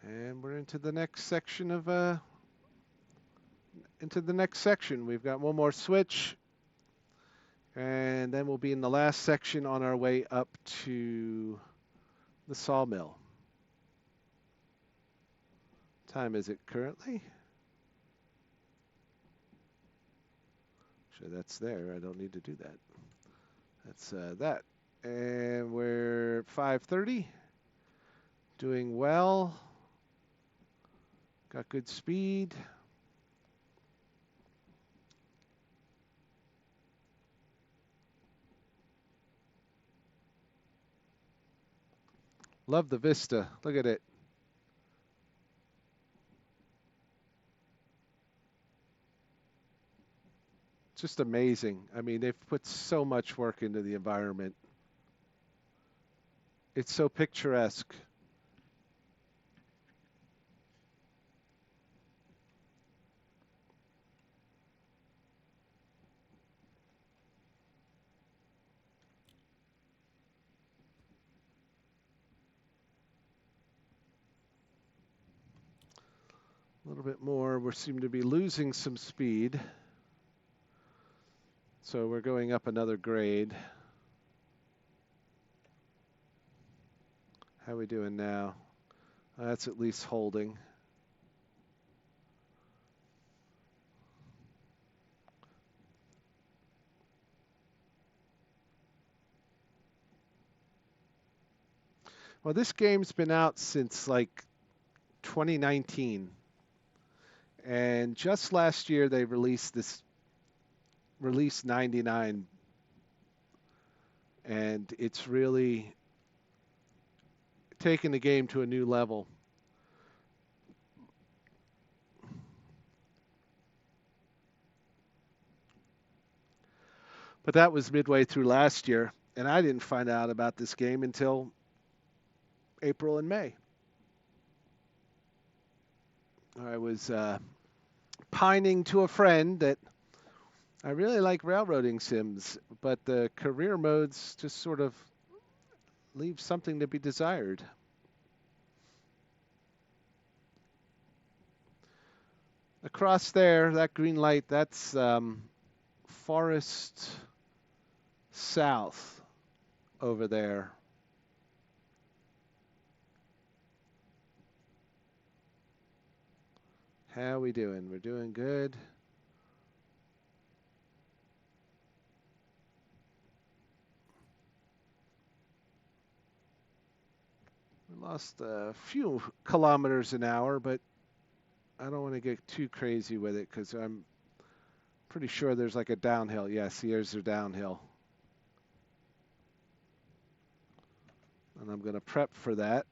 And we're into the next section of We've got one more switch, and then we'll be in the last section on our way up to the SawMill. Time is it currently? Actually, that's there. I don't need to do that. That's that. And we're 5:30. Doing well. Got good speed. Love the vista. Look at it. Just amazing. I mean, they've put so much work into the environment. It's so picturesque. A little bit more. We seem to be losing some speed. So we're going up another grade. How are we doing now? That's at least holding. Well, this game's been out since like 2019. And just last year they released release 99. And it's really taken the game to a new level. But that was midway through last year, and I didn't find out about this game until April and May. I was pining to a friend that I really like railroading sims, but the career modes just sort of leave something to be desired. Across there, that green light, that's Forest South over there. How we doing? We're doing good. We lost a few kilometers an hour, but I don't want to get too crazy with it because I'm pretty sure there's like a downhill. Yes, here's the downhill. And I'm going to prep for that.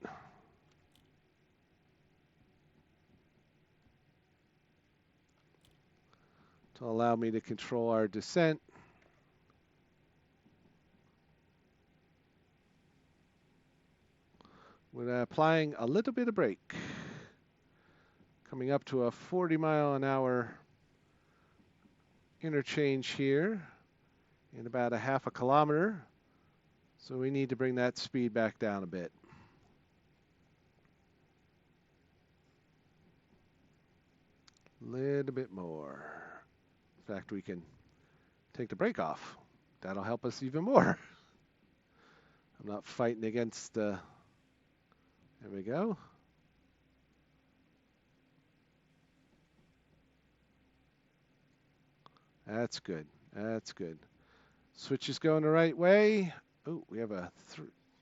To allow me to control our descent. We're applying a little bit of brake. Coming up to a 40-mile-an-hour interchange here in about a half a kilometer. So we need to bring that speed back down a bit. Little bit more. In fact, we can take the brake off. That'll help us even more. I'm not fighting against the... There we go. That's good. That's good. Switch is going the right way. Oh, we have a...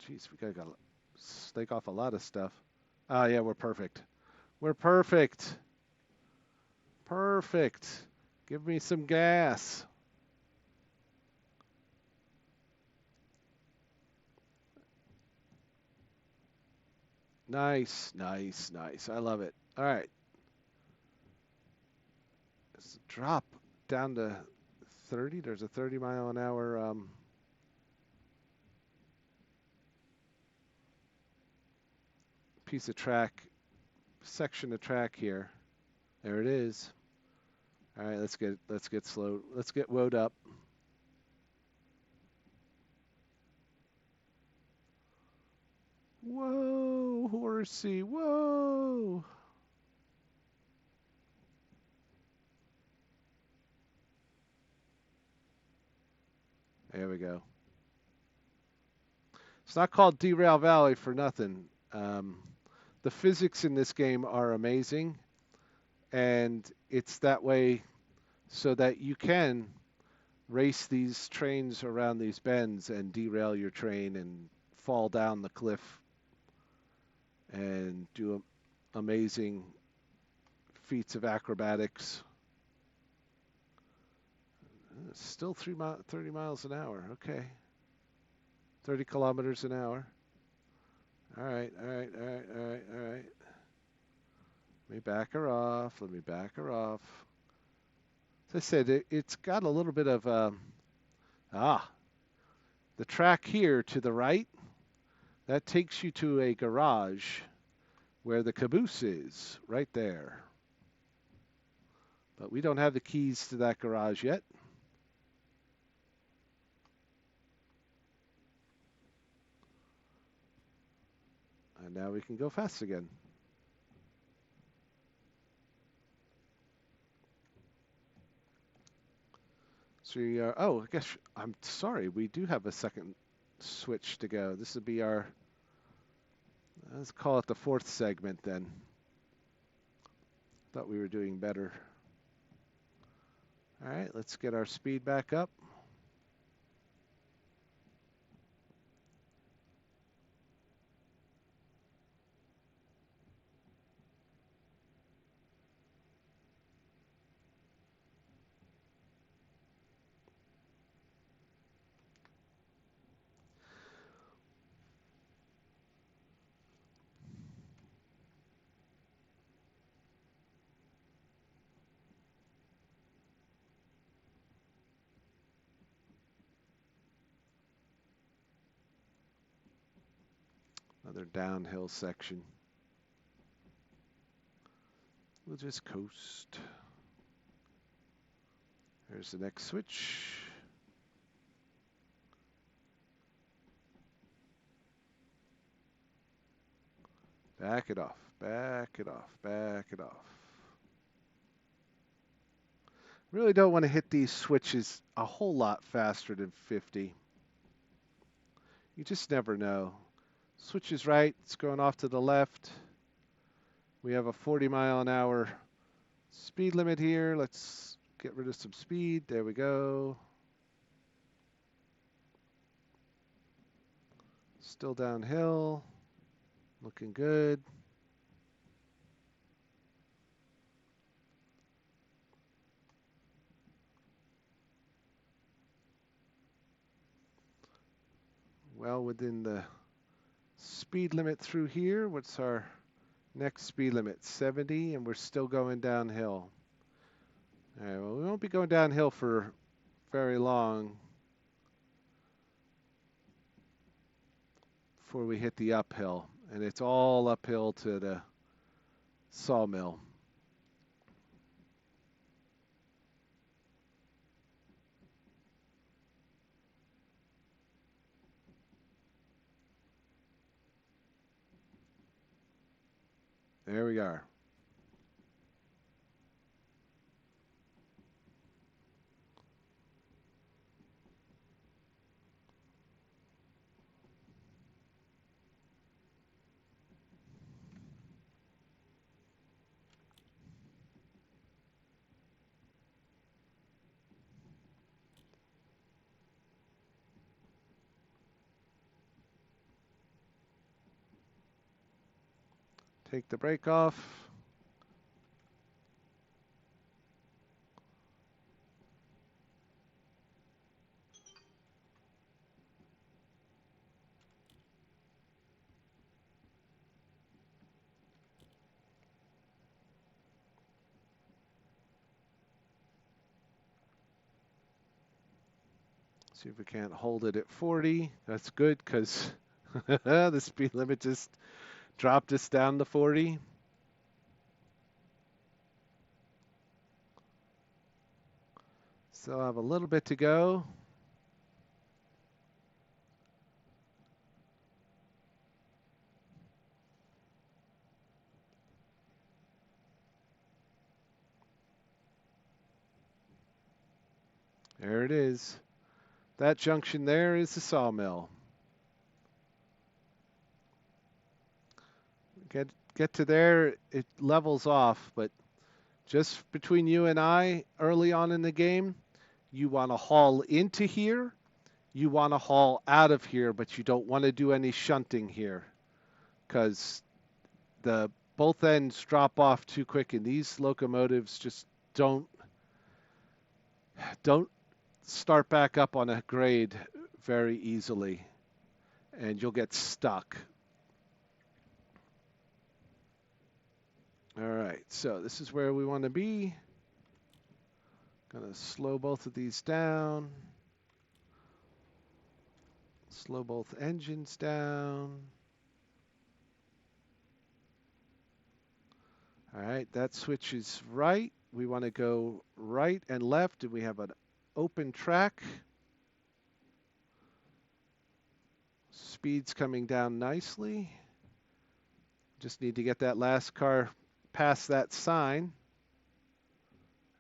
Jeez, we gotta stake off a lot of stuff. Oh, yeah, we're perfect. We're perfect. Perfect. Give me some gas. Nice, nice, nice. I love it. All right. Let's drop down to 30. There's a 30-mile-an-hour piece of track, section of track here. There it is. All right, let's get slow. Let's get woed up. Whoa, horsey, whoa. There we go. It's not called Derail Valley for nothing. The physics in this game are amazing, and it's that way so that you can race these trains around these bends and derail your train and fall down the cliff and do amazing feats of acrobatics. It's still 30 miles an hour. Okay. 30 kilometers an hour. All right, all right, all right, all right, all right. Let me back her off. Let me back her off. As I said, it's got a little bit of the track here to the right. That takes you to a garage where the caboose is, right there. But we don't have the keys to that garage yet. And now we can go fast again. So we are, oh, I guess, I'm sorry, we do have a second switch to go. This would be our, let's call it the fourth segment then. Thought we were doing better. All right, let's get our speed back up. Another downhill section. We'll just coast. There's the next switch. Back it off, back it off, back it off. Really don't want to hit these switches a whole lot faster than 50. You just never know. Switch is right, it's going off to the left. We have a 40-mile-an-hour speed limit here. Let's get rid of some speed. There we go. Still downhill. Looking good. Well within the speed limit through here. What's our next speed limit? 70, and we're still going downhill. All right, well, we won't be going downhill for very long before we hit the uphill, and it's all uphill to the SawMill. There we are. Take the brake off. See if we can't hold it at 40. That's good because the speed limit just dropped us down to 40. Still have a little bit to go. There it is. That junction there is the sawmill. Get to there, it levels off, but just between you and I, early on in the game, you want to haul into here, you want to haul out of here, but you don't want to do any shunting here because the both ends drop off too quick, and these locomotives just don't start back up on a grade very easily, and you'll get stuck. All right, so this is where we want to be. Gonna slow both of these down. Slow both engines down. All right, that switch is right. We want to go right and left, and we have an open track. Speed's coming down nicely. Just need to get that last car past that sign.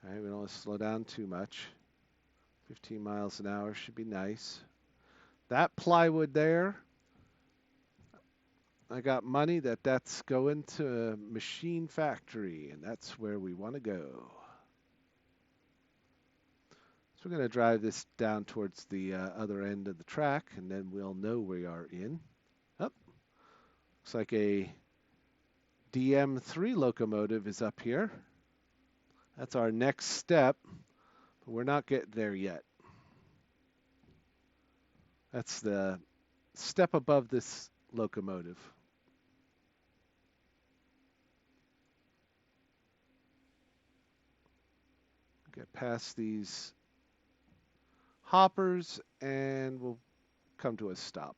All right, we don't want to slow down too much. 15 miles an hour should be nice. That plywood there, I got money that's going to a machine factory, and that's where we want to go. So we're going to drive this down towards the other end of the track, and then we'll know we are in. Oh, looks like a DM3 locomotive is up here. That's our next step, but we're not getting there yet. That's the step above this locomotive. Get past these hoppers and we'll come to a stop.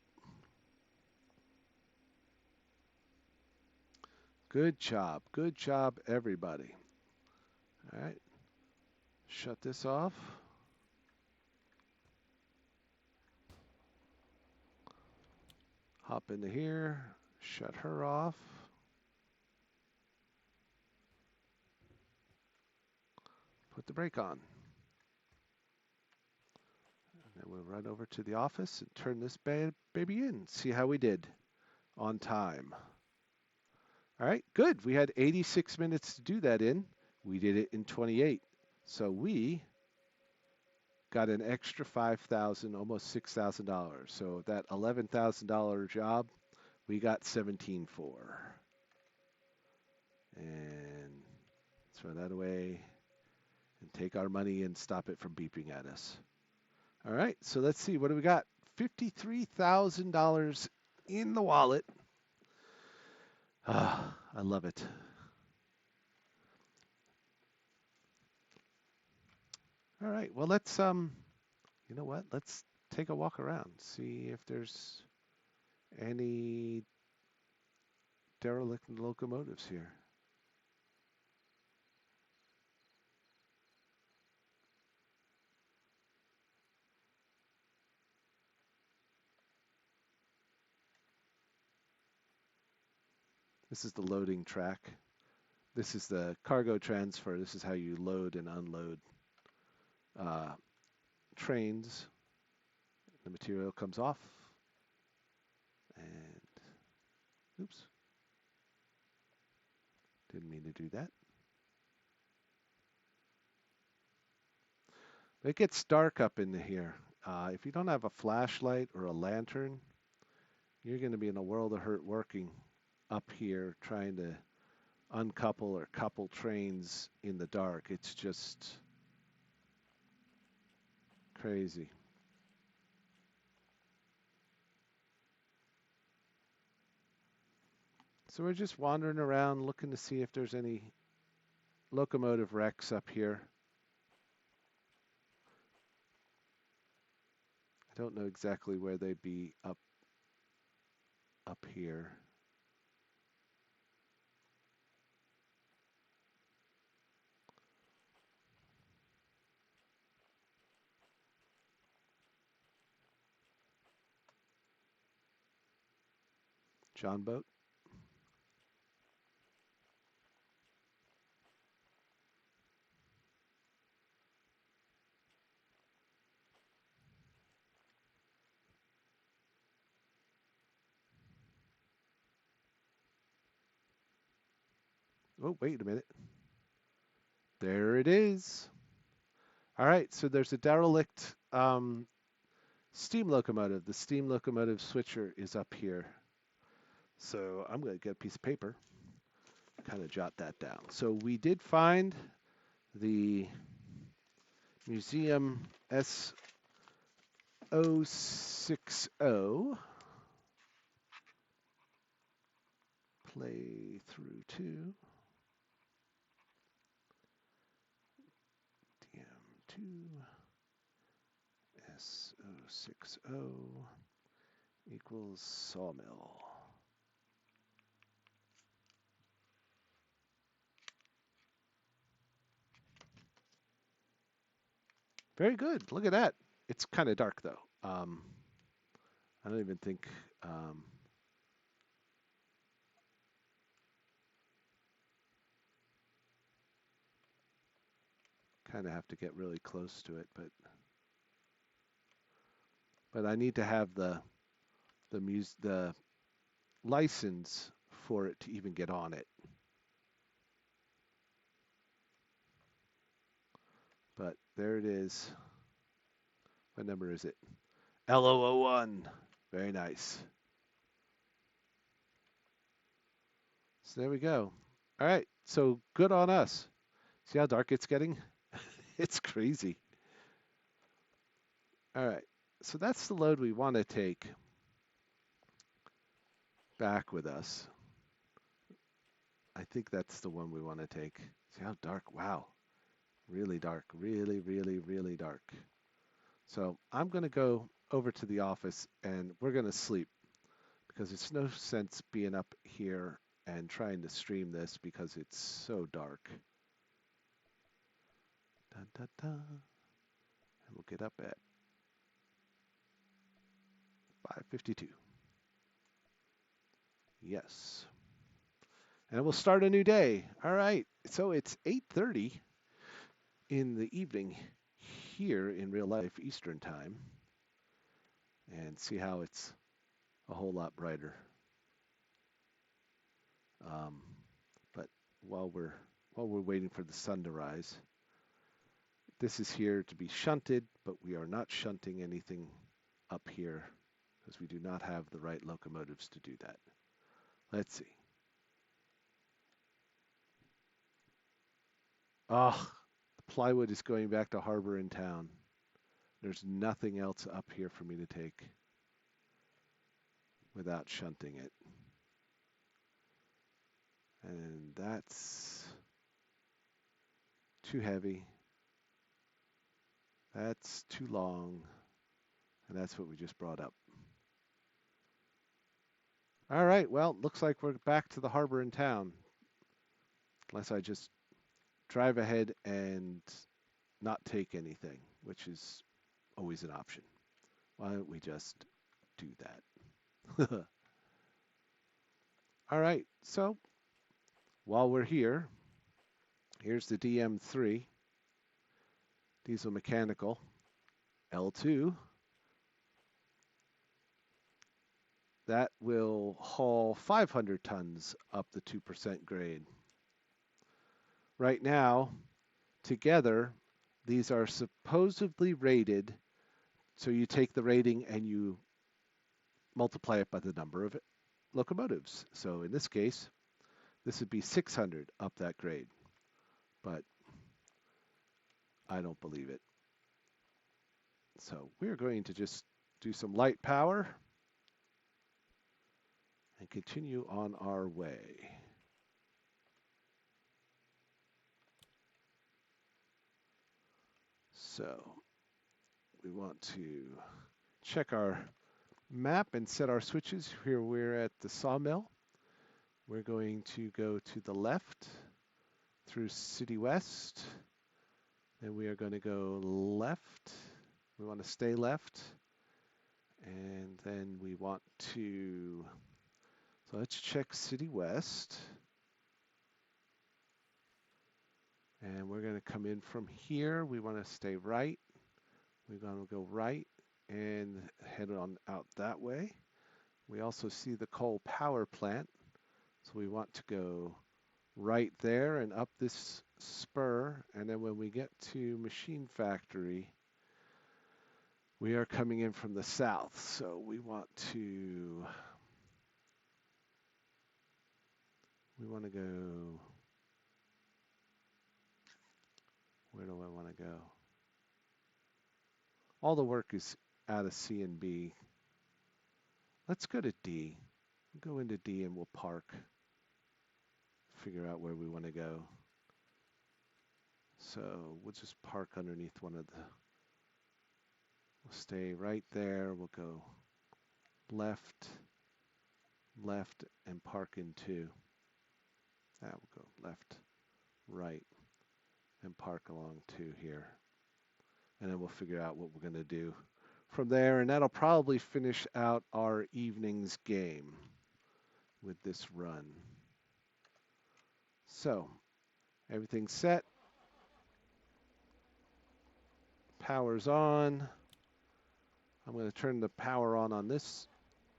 Good job, everybody. All right, shut this off. Hop into here, shut her off. Put the brake on. And then we'll run over to the office and turn this baby in. See how we did on time. All right, good. We had 86 minutes to do that in. We did it in 28. So we got an extra $5,000, almost $6,000. So that $11,000 job, we got 17 for. And throw that away and take our money and stop it from beeping at us. All right, so let's see. What do we got? $53,000 in the wallet. Ah, I love it. All right, well, let's, you know what? Let's take a walk around, see if there's any derelict locomotives here. This is the loading track. This is the cargo transfer. This is how you load and unload trains. The material comes off. And, oops. Didn't mean to do that. It gets dark up in here. If you don't have a flashlight or a lantern, you're going to be in a world of hurt working up here trying to uncouple or couple trains in the dark. It's just crazy. So we're just wandering around looking to see if there's any locomotive wrecks up here. I don't know exactly where they'd be up here. John boat. Oh, wait a minute. There it is. All right, so there's a derelict steam locomotive. The steam locomotive switcher is up here. So I'm going to get a piece of paper, kind of jot that down. So we did find the Museum S060 play through 2 DM2 S060 equals SawMill. Very good. Look at that. It's kind of dark though. I don't even think kind of have to get really close to it, but I need to have the license for it to even get on it. But there it is. What number is it? L001. Very nice. So there we go. All right. So good on us. See how dark it's getting? It's crazy. All right. So that's the load we want to take back with us. I think that's the one we want to take. See how dark? Wow. Really dark. Really, really, really dark. So I'm going to go over to the office and we're going to sleep because it's no sense being up here and trying to stream this because it's so dark. Dun, dun, dun. And we'll get up at 5:52. Yes. And we'll start a new day. All right. So it's 8:30 in the evening here in real life Eastern time. And see how it's a whole lot brighter. But while we're waiting for the sun to rise, this is here to be shunted, but we are not shunting anything up here because we do not have the right locomotives to do that. Let's see. Oh, the plywood is going back to harbor in town. There's nothing else up here for me to take without shunting it. And that's too heavy. That's too long. And that's what we just brought up. All right, well, looks like we're back to the harbor in town. Unless I just drive ahead and not take anything, which is always an option. Why don't we just do that? All right, so while we're here, here's the DM3, diesel mechanical, L2. That will haul 500 tons up the 2% grade. Right now, together, these are supposedly rated, so you take the rating and you multiply it by the number of locomotives. So in this case, this would be 600 up that grade, but I don't believe it. So we're going to just do some light power and continue on our way. So we want to check our map and set our switches. Here we're at the sawmill. We're going to go to the left through City West. Then we are going to go left. We want to stay left. And then we want to So let's check City West. And we're going to come in from here. We want to stay right. We're going to go right and head on out that way. We also see the coal power plant. So we want to go right there and up this spur. And then when we get to Machine Factory, we are coming in from the south. So we want to go, where do I want to go? All the work is out of C and B. Let's go to D. We'll go into D and we'll park. Figure out where we want to go. So we'll just park underneath one of the, we'll stay right there. We'll go left, left, and park in 2. We'll go left, right, and park along 2 here. And then we'll figure out what we're going to do from there. And that'll probably finish out our evening's game with this run. So everything's set. Power's on. I'm going to turn the power on this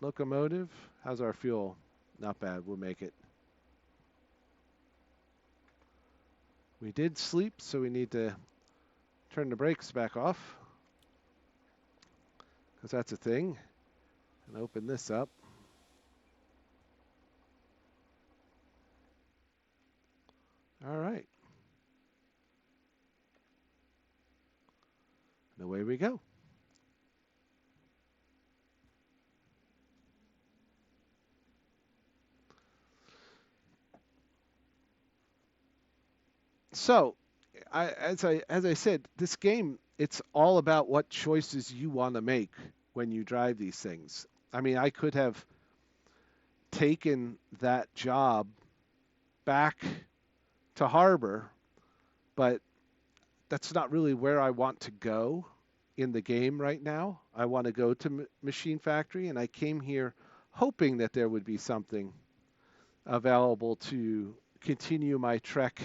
locomotive. How's our fuel? Not bad. We'll make it. We did sleep, so we need to turn the brakes back off, because that's a thing. And open this up. All right. And away we go. So, as I said, this game, it's all about what choices you want to make when you drive these things. I mean, I could have taken that job back to Harbor, but that's not really where I want to go in the game right now. I want to go to Machine Factory, and I came here hoping that there would be something available to continue my trek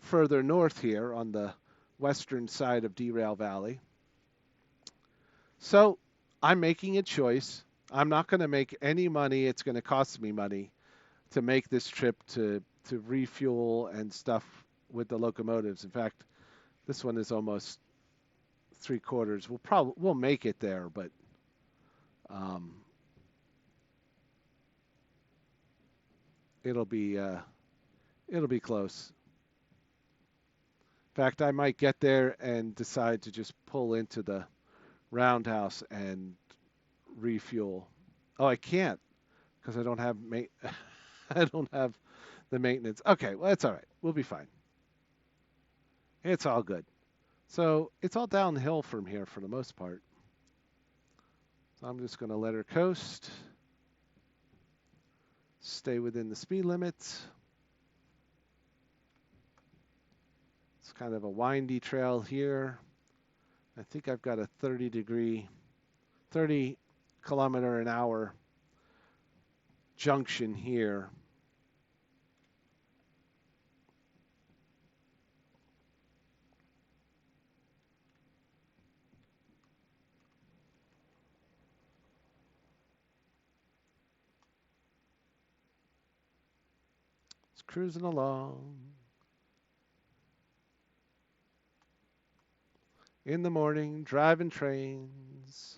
further north here on the western side of Derail Valley. So I'm making a choice. I'm not going to make any money. It's going to cost me money to make this trip to refuel and stuff with the locomotives. In fact, this one is almost 3/4. We'll make it there, but it'll be close. In fact, I might get there and decide to just pull into the roundhouse and refuel. Oh, I can't because I don't have I don't have the maintenance. Okay, well that's all right. We'll be fine. It's all good. So it's all downhill from here for the most part. So I'm just going to let her coast. Stay within the speed limits. It's kind of a windy trail here. I think I've got a 30 kilometer an hour junction here. It's cruising along. In the morning, driving trains.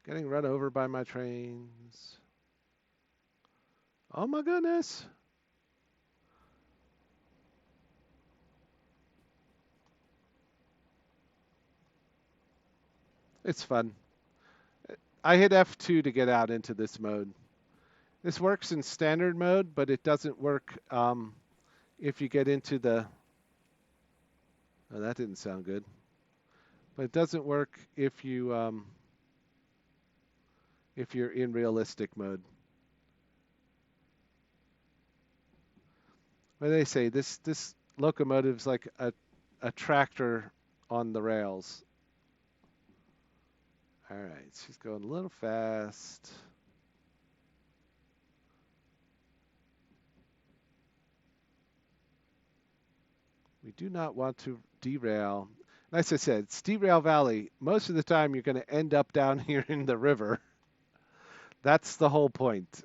Getting run over by my trains. Oh my goodness. It's fun. I hit F2 to get out into this mode. This works in standard mode, but it doesn't work if you get into the... Oh, that didn't sound good. But it doesn't work if you're in realistic mode. What do they say? This locomotive's like a tractor on the rails. All right, she's going a little fast. We do not want to derail. As I said, it's Derail Valley. Most of the time, you're going to end up down here in the river. That's the whole point.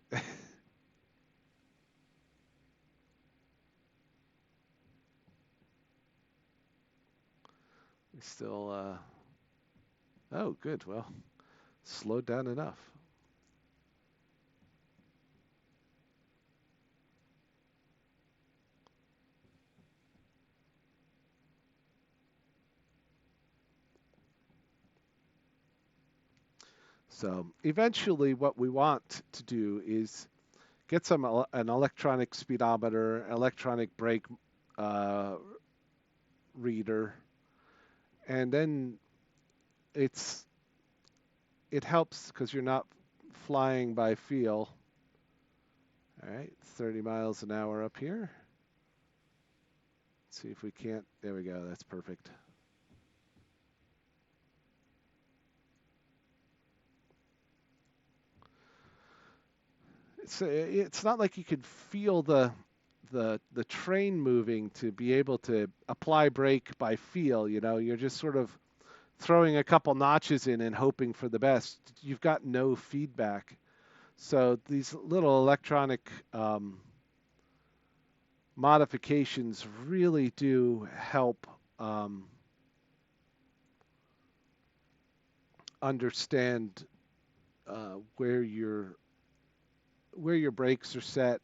We still, oh, good. Well, slowed down enough. So eventually, what we want to do is get an electronic speedometer, electronic brake uh, reader, and then it's it helps because you're not flying by feel. All right, 30 miles an hour up here. Let's see if we can't. There we go. That's perfect. It's not like you could feel the train moving to be able to apply brake by feel. You know, you're just sort of throwing a couple notches in and hoping for the best. You've got no feedback. So these little electronic modifications really do help understand where your brakes are set,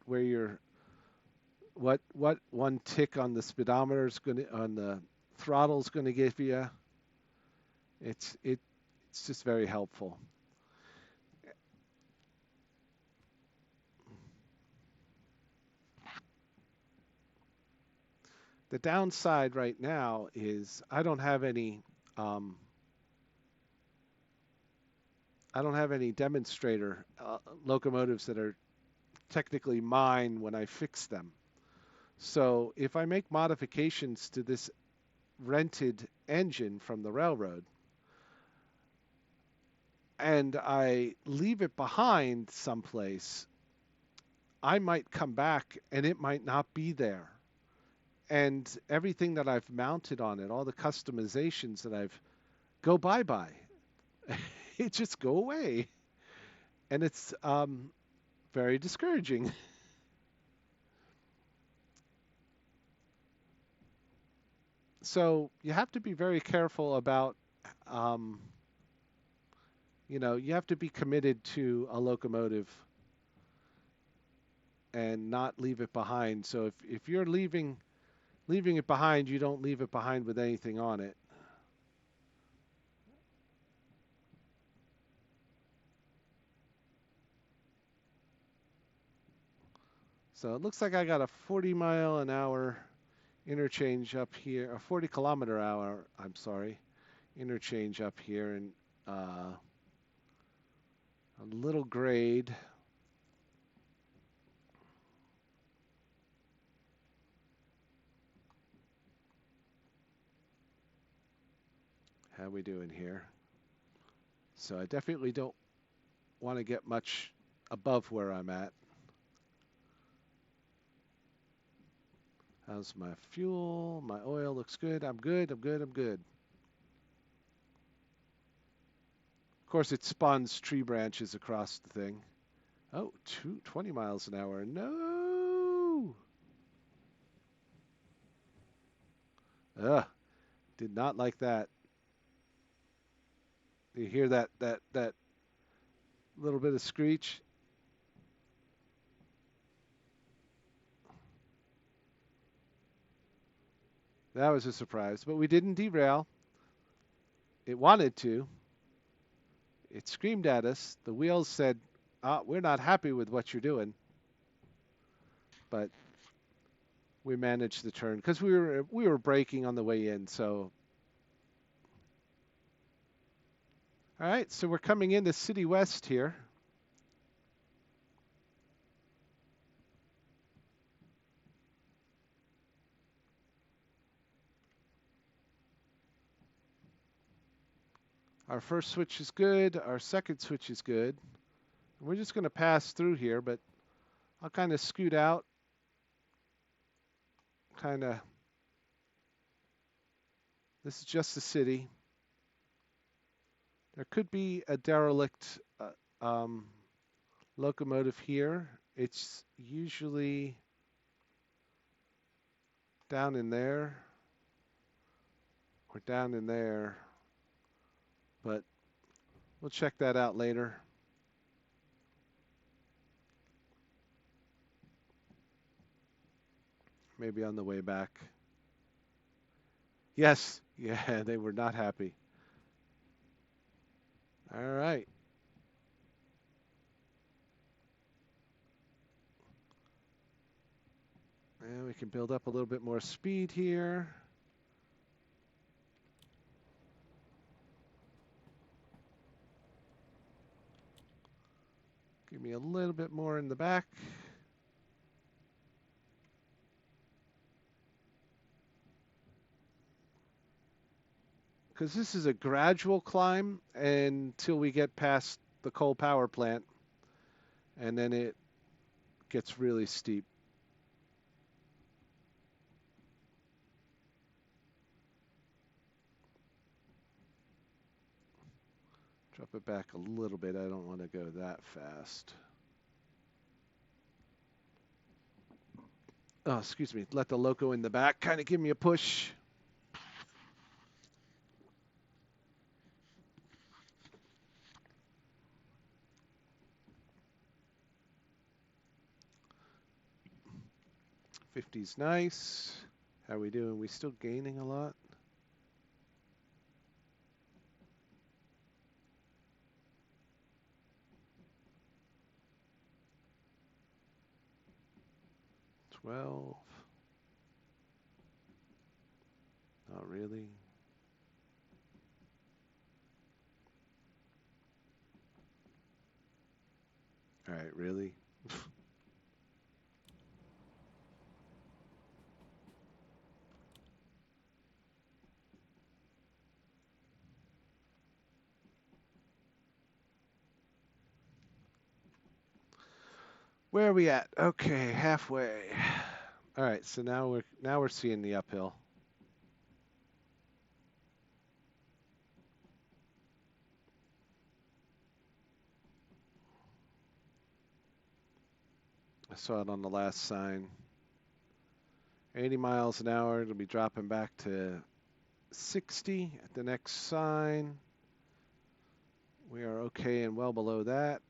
what one tick on the speedometer is going to on the throttle is going to give you. It's just very helpful. The downside right now is um, I don't have any demonstrator locomotives that are technically mine when I fix them. So if I make modifications to this rented engine from the railroad and I leave it behind someplace, I might come back and it might not be there. And everything that I've mounted on it, all the customizations that I've go bye-bye. It just go away. And it's very discouraging. So you have to be very careful about, um, you have to be committed to a locomotive and not leave it behind. So if you're leaving it behind, you don't leave it behind with anything on it. So it looks like I got a 40-mile-an-hour interchange up here, a 40-kilometer-hour, I'm sorry, interchange up here, and a little grade. How we doing here? So I definitely don't want to get much above where I'm at. How's my fuel? My oil looks good. I'm good. I'm good. I'm good. Of course, it spawns tree branches across the thing. Oh, 20 miles an hour. No! Ugh, did not like that. You hear that little bit of screech? That was a surprise, but we didn't derail. It wanted to. It screamed at us. The wheels said, we're not happy with what you're doing. But we managed the turn because we were braking on the way in. So, all right. So we're coming into City West here. Our first switch is good. Our second switch is good. We're just going to pass through here, but I'll kind of scoot out. This is just the city. There could be a derelict locomotive here. It's usually down in there or down in there, but we'll check that out later. Maybe on the way back. Yes, yeah, they were not happy. All right. And we can build up a little bit more speed here. Give me a little bit more in the back. Because this is a gradual climb until we get past the coal power plant, and then it gets really steep. Drop it back a little bit. I don't want to go that fast. Oh, excuse me. Let the loco in the back kind of give me a push. '50's nice. How we doing? We still gaining a lot? $12. Not really. All right, really? Where are we at? Okay, halfway. All right, so now we're seeing the uphill. I saw it on the last sign. 80 miles an hour. It'll be dropping back to 60 at the next sign. We are okay and well below that.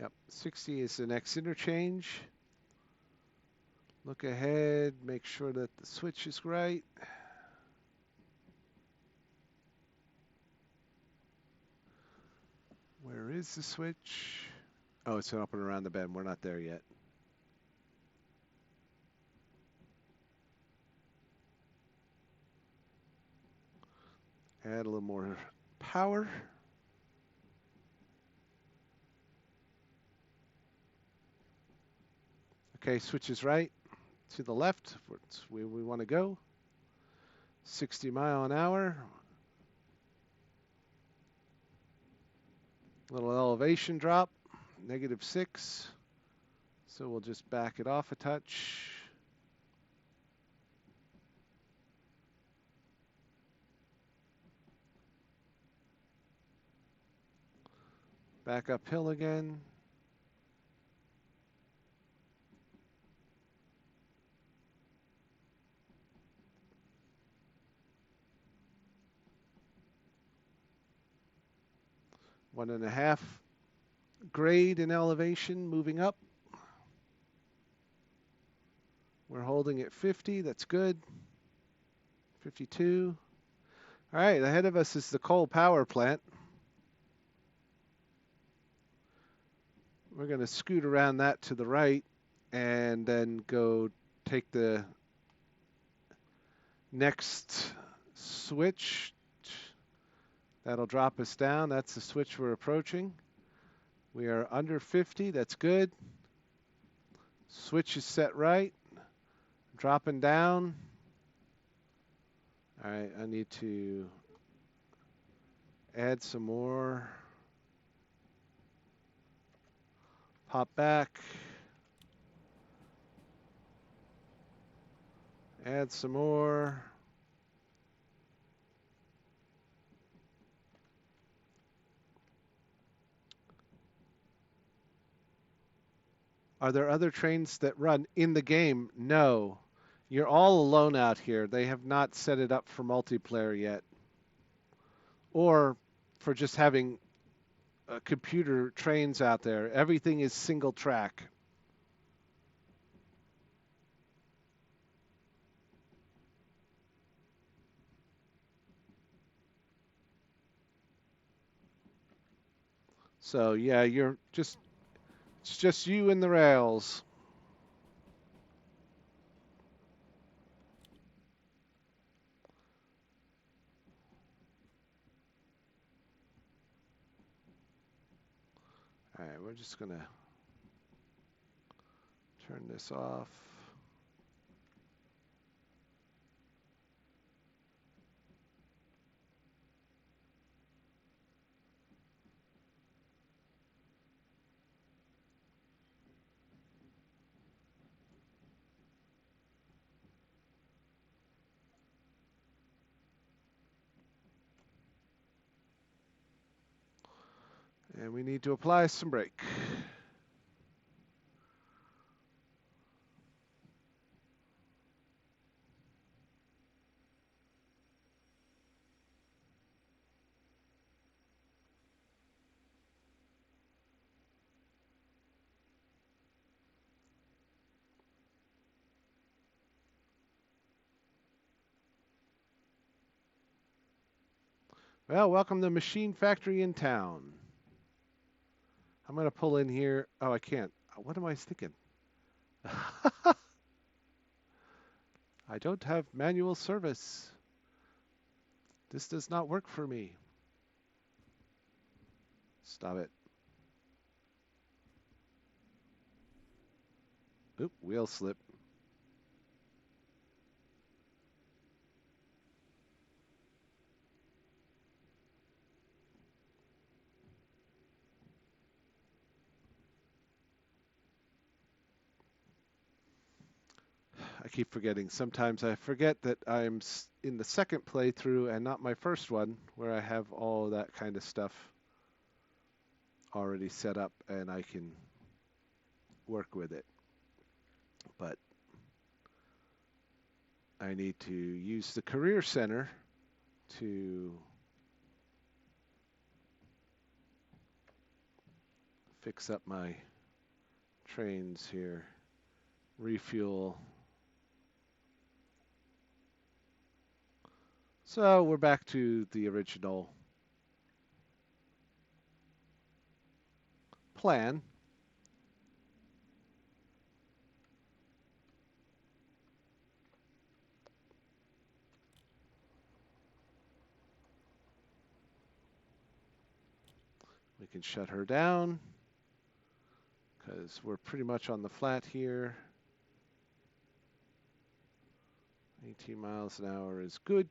Yep, 60 is the next interchange. Look ahead, make sure that the switch is right. Where is the switch? Oh, it's up and around the bend. We're not there yet. Add a little more power. Okay, switch is right. To the left, it's where we want to go. 60 mile an hour. Little elevation drop, -6. So we'll just back it off a touch. Back uphill again. One and a half grade in elevation, moving up. We're holding at 50, that's good. 52. All right, ahead of us is the coal power plant. We're going to scoot around that to the right and then go take the next switch. That'll drop us down. That's the switch we're approaching. We are under 50. That's good. Switch is set right. Dropping down. All right, I need to add some more. Pop back. Add some more. Are there other trains that run in the game? No. You're all alone out here. They have not set it up for multiplayer yet. Or for just having computer trains out there. Everything is single track. So yeah, it's just you and the rails. All right, we're just gonna turn this off. And we need to apply some brake. Well, welcome to Machine Factory in town. I'm going to pull in here. Oh, I can't. What am I thinking? I don't have manual service. This does not work for me. Stop it. Oop, wheel slip. I keep forgetting. Sometimes I forget that I'm in the second playthrough and not my first one, where I have all that kind of stuff already set up and I can work with it. But I need to use the Career Center to fix up my trains here. Refuel. So we're back to the original plan. We can shut her down because we're pretty much on the flat here. 18 miles an hour is good.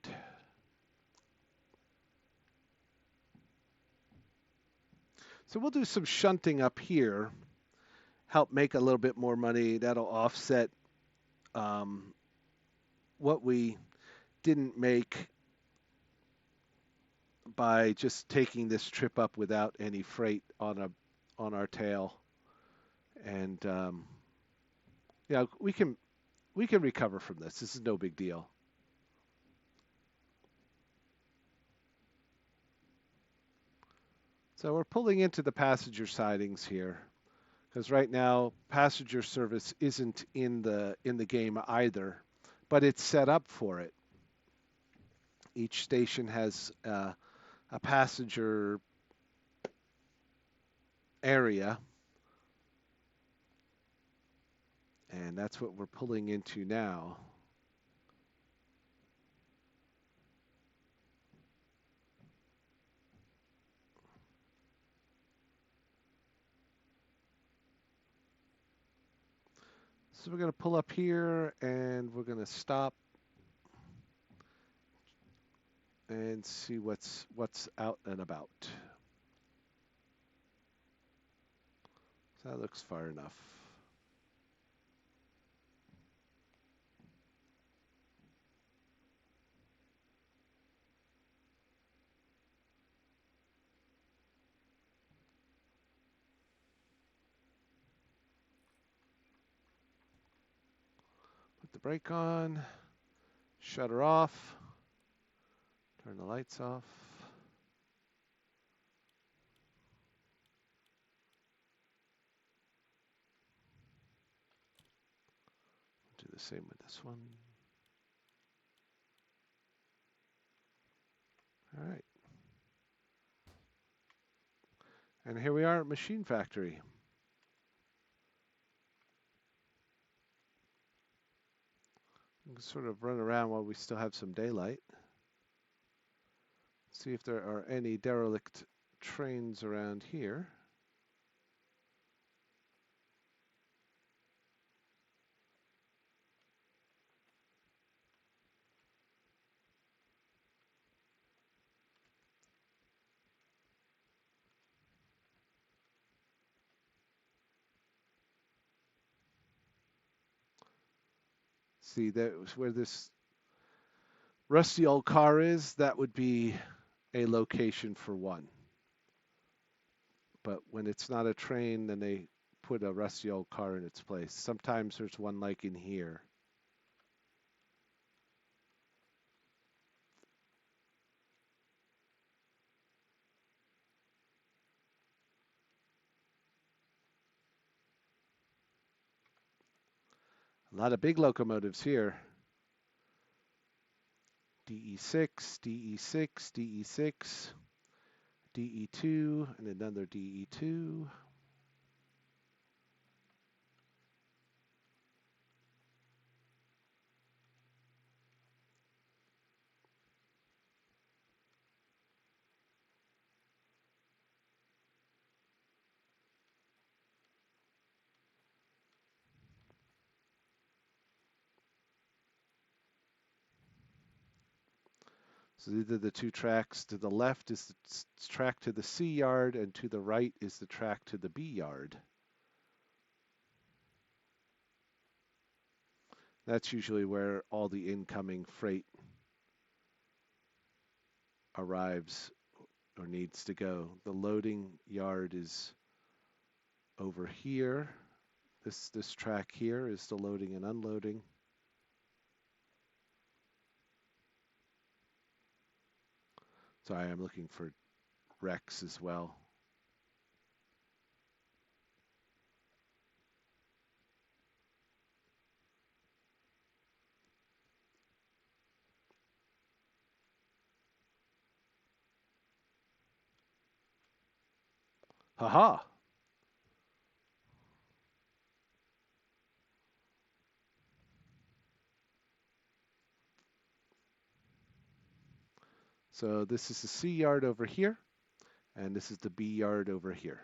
So we'll do some shunting up here, help make a little bit more money. That'll offset what we didn't make by just taking this trip up without any freight on our tail. And yeah, we can recover from this. This is no big deal. So we're pulling into the passenger sidings here, because right now passenger service isn't in the game either, but it's set up for it. Each station has a passenger area, and that's what we're pulling into now. So we're going to pull up here and we're going to stop and see what's out and about. So that looks far enough. Put the brake on, shut her off, turn the lights off. Do the same with this one. All right. And here we are at Machine Factory. We can sort of run around while we still have some daylight. See if there are any derelict trains around here. See, that was where this rusty old car is. That would be a location for one. But when it's not a train, then they put a rusty old car in its place. Sometimes there's one like in here. A lot of big locomotives here. DE6, DE6, DE6, DE2, and another DE2. So these are the two tracks. To the left is the track to the C yard, and to the right is the track to the B yard. That's usually where all the incoming freight arrives or needs to go. The loading yard is over here. This track here is the loading and unloading. Sorry, I'm looking for wrecks as well. Haha! So this is the C yard over here, and this is the B yard over here.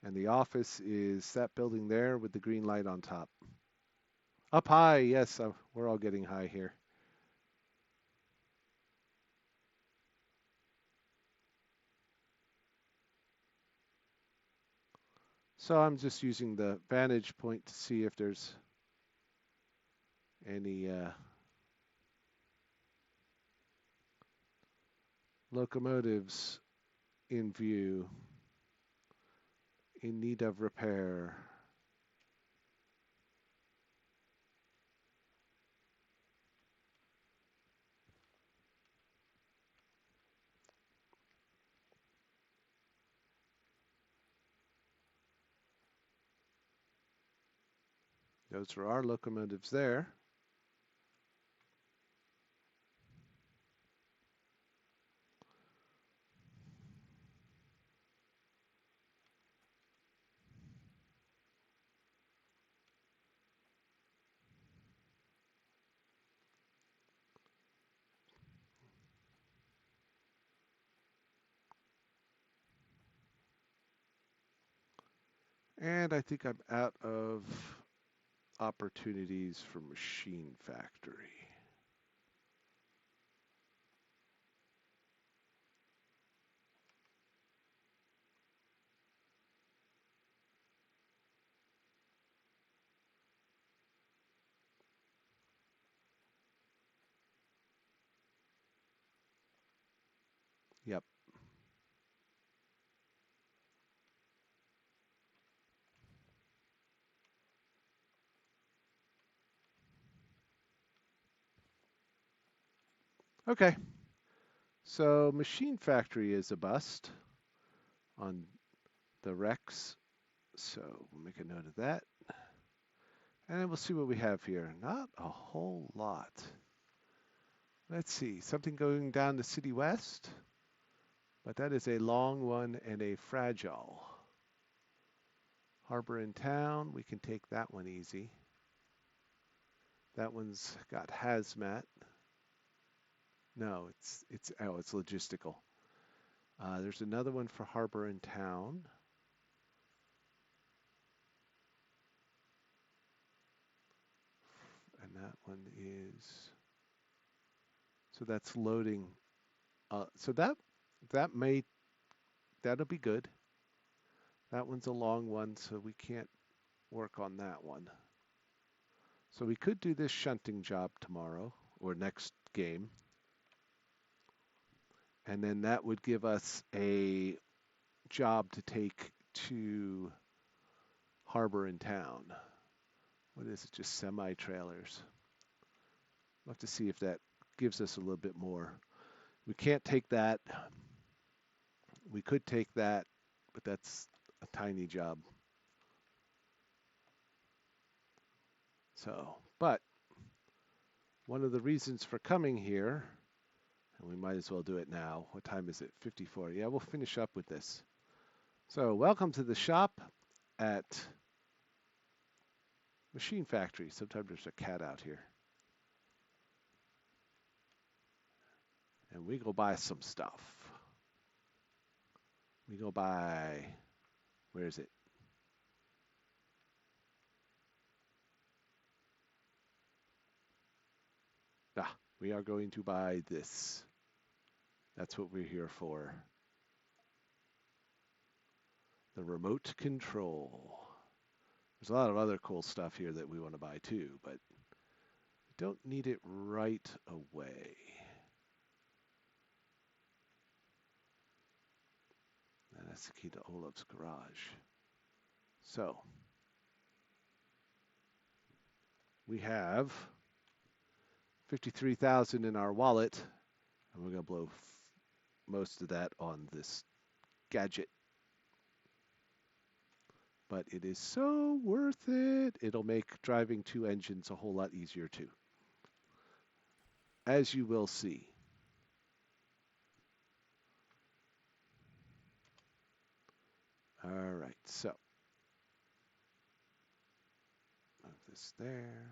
And the office is that building there with the green light on top. Up high, yes, we're all getting high here. So I'm just using the vantage point to see if there's any locomotives in view, in need of repair. Those are our locomotives there. And I think I'm out of opportunities for Machine Factory. Yep. Okay. So Machine Factory is a bust on the Rex. So we'll make a note of that. And we'll see what we have here. Not a whole lot. Let's see. Something going down the City West. But that is a long one and a fragile. Harbor in Town. We can take that one easy. That one's got hazmat. No, it's logistical. There's another one for Harbor in Town. And that one is, so that's loading. So that'll be good. That one's a long one, so we can't work on that one. So we could do this shunting job tomorrow or next game. And then that would give us a job to take to Harbor in Town. What is it? Just semi-trailers. We'll have to see if that gives us a little bit more. We can't take that. We could take that, but that's a tiny job. So, but one of the reasons for coming here, and we might as well do it now. What time is it? 54. Yeah, we'll finish up with this. So, welcome to the shop at Machine Factory. Sometimes there's a cat out here. And we go buy some stuff. We go buy, where is it? Ah, we are going to buy this. That's what we're here for. The remote control. There's a lot of other cool stuff here that we want to buy too, but we don't need it right away. And that's the key to Olaf's garage. So we have 53,000 in our wallet, and we're going to blow most of that on this gadget. But it is so worth it. It'll make driving two engines a whole lot easier too, as you will see. All right, so move this there,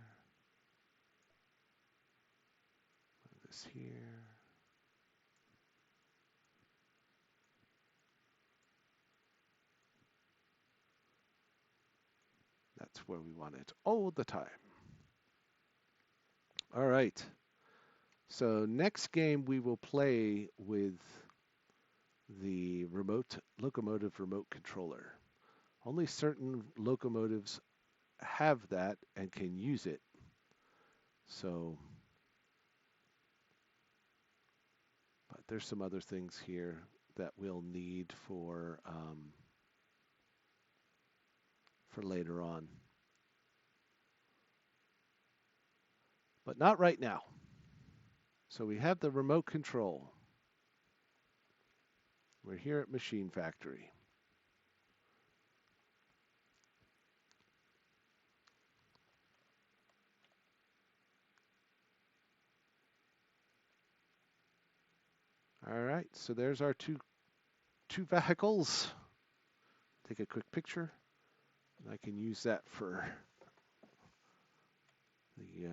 move this here. That's where we want it all the time. All right. So next game we will play with the remote locomotive remote controller. Only certain locomotives have that and can use it. So, but there's some other things here that we'll need for later on. But not right now. So we have the remote control. We're here at Machine Factory. All right, so there's our two vehicles. Take a quick picture. And I can use that for the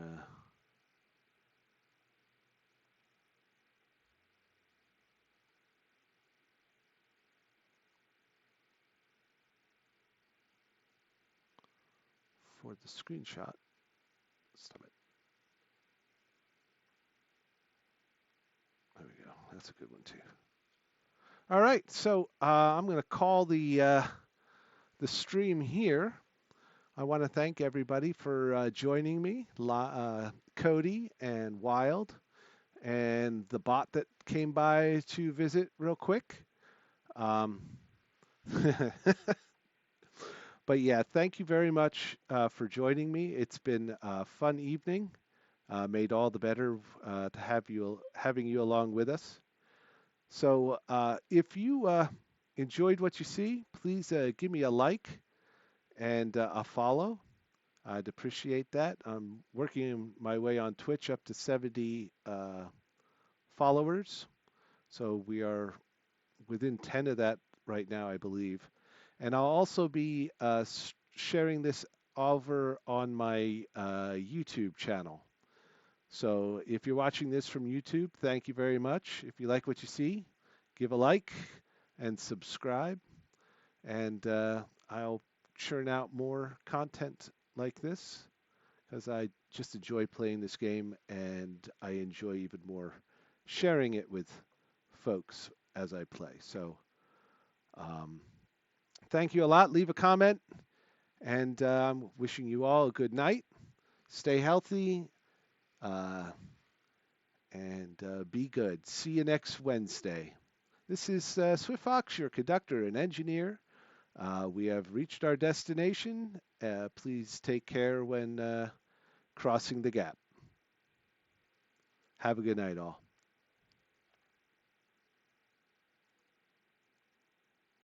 for the screenshot. Stop it. There we go. That's a good one too. All right, so I'm going to call the stream here. I want to thank everybody for joining me, Cody and Wild, and the bot that came by to visit real quick. But yeah, thank you very much for joining me. It's been a fun evening. Made all the better to having you along with us. So if you enjoyed what you see, please give me a like and a follow. I'd appreciate that. I'm working my way on Twitch up to 70 followers. So we are within 10 of that right now, I believe. And I'll also be sharing this over on my YouTube channel. So if you're watching this from YouTube, thank you very much. If you like what you see, give a like and subscribe. And I'll churn out more content like this because I just enjoy playing this game and I enjoy even more sharing it with folks as I play. So thank you a lot. Leave a comment. And I'm wishing you all a good night. Stay healthy. And be good. See you next Wednesday. This is Swift Fox, your conductor and engineer. We have reached our destination. Please take care when crossing the gap. Have a good night, all.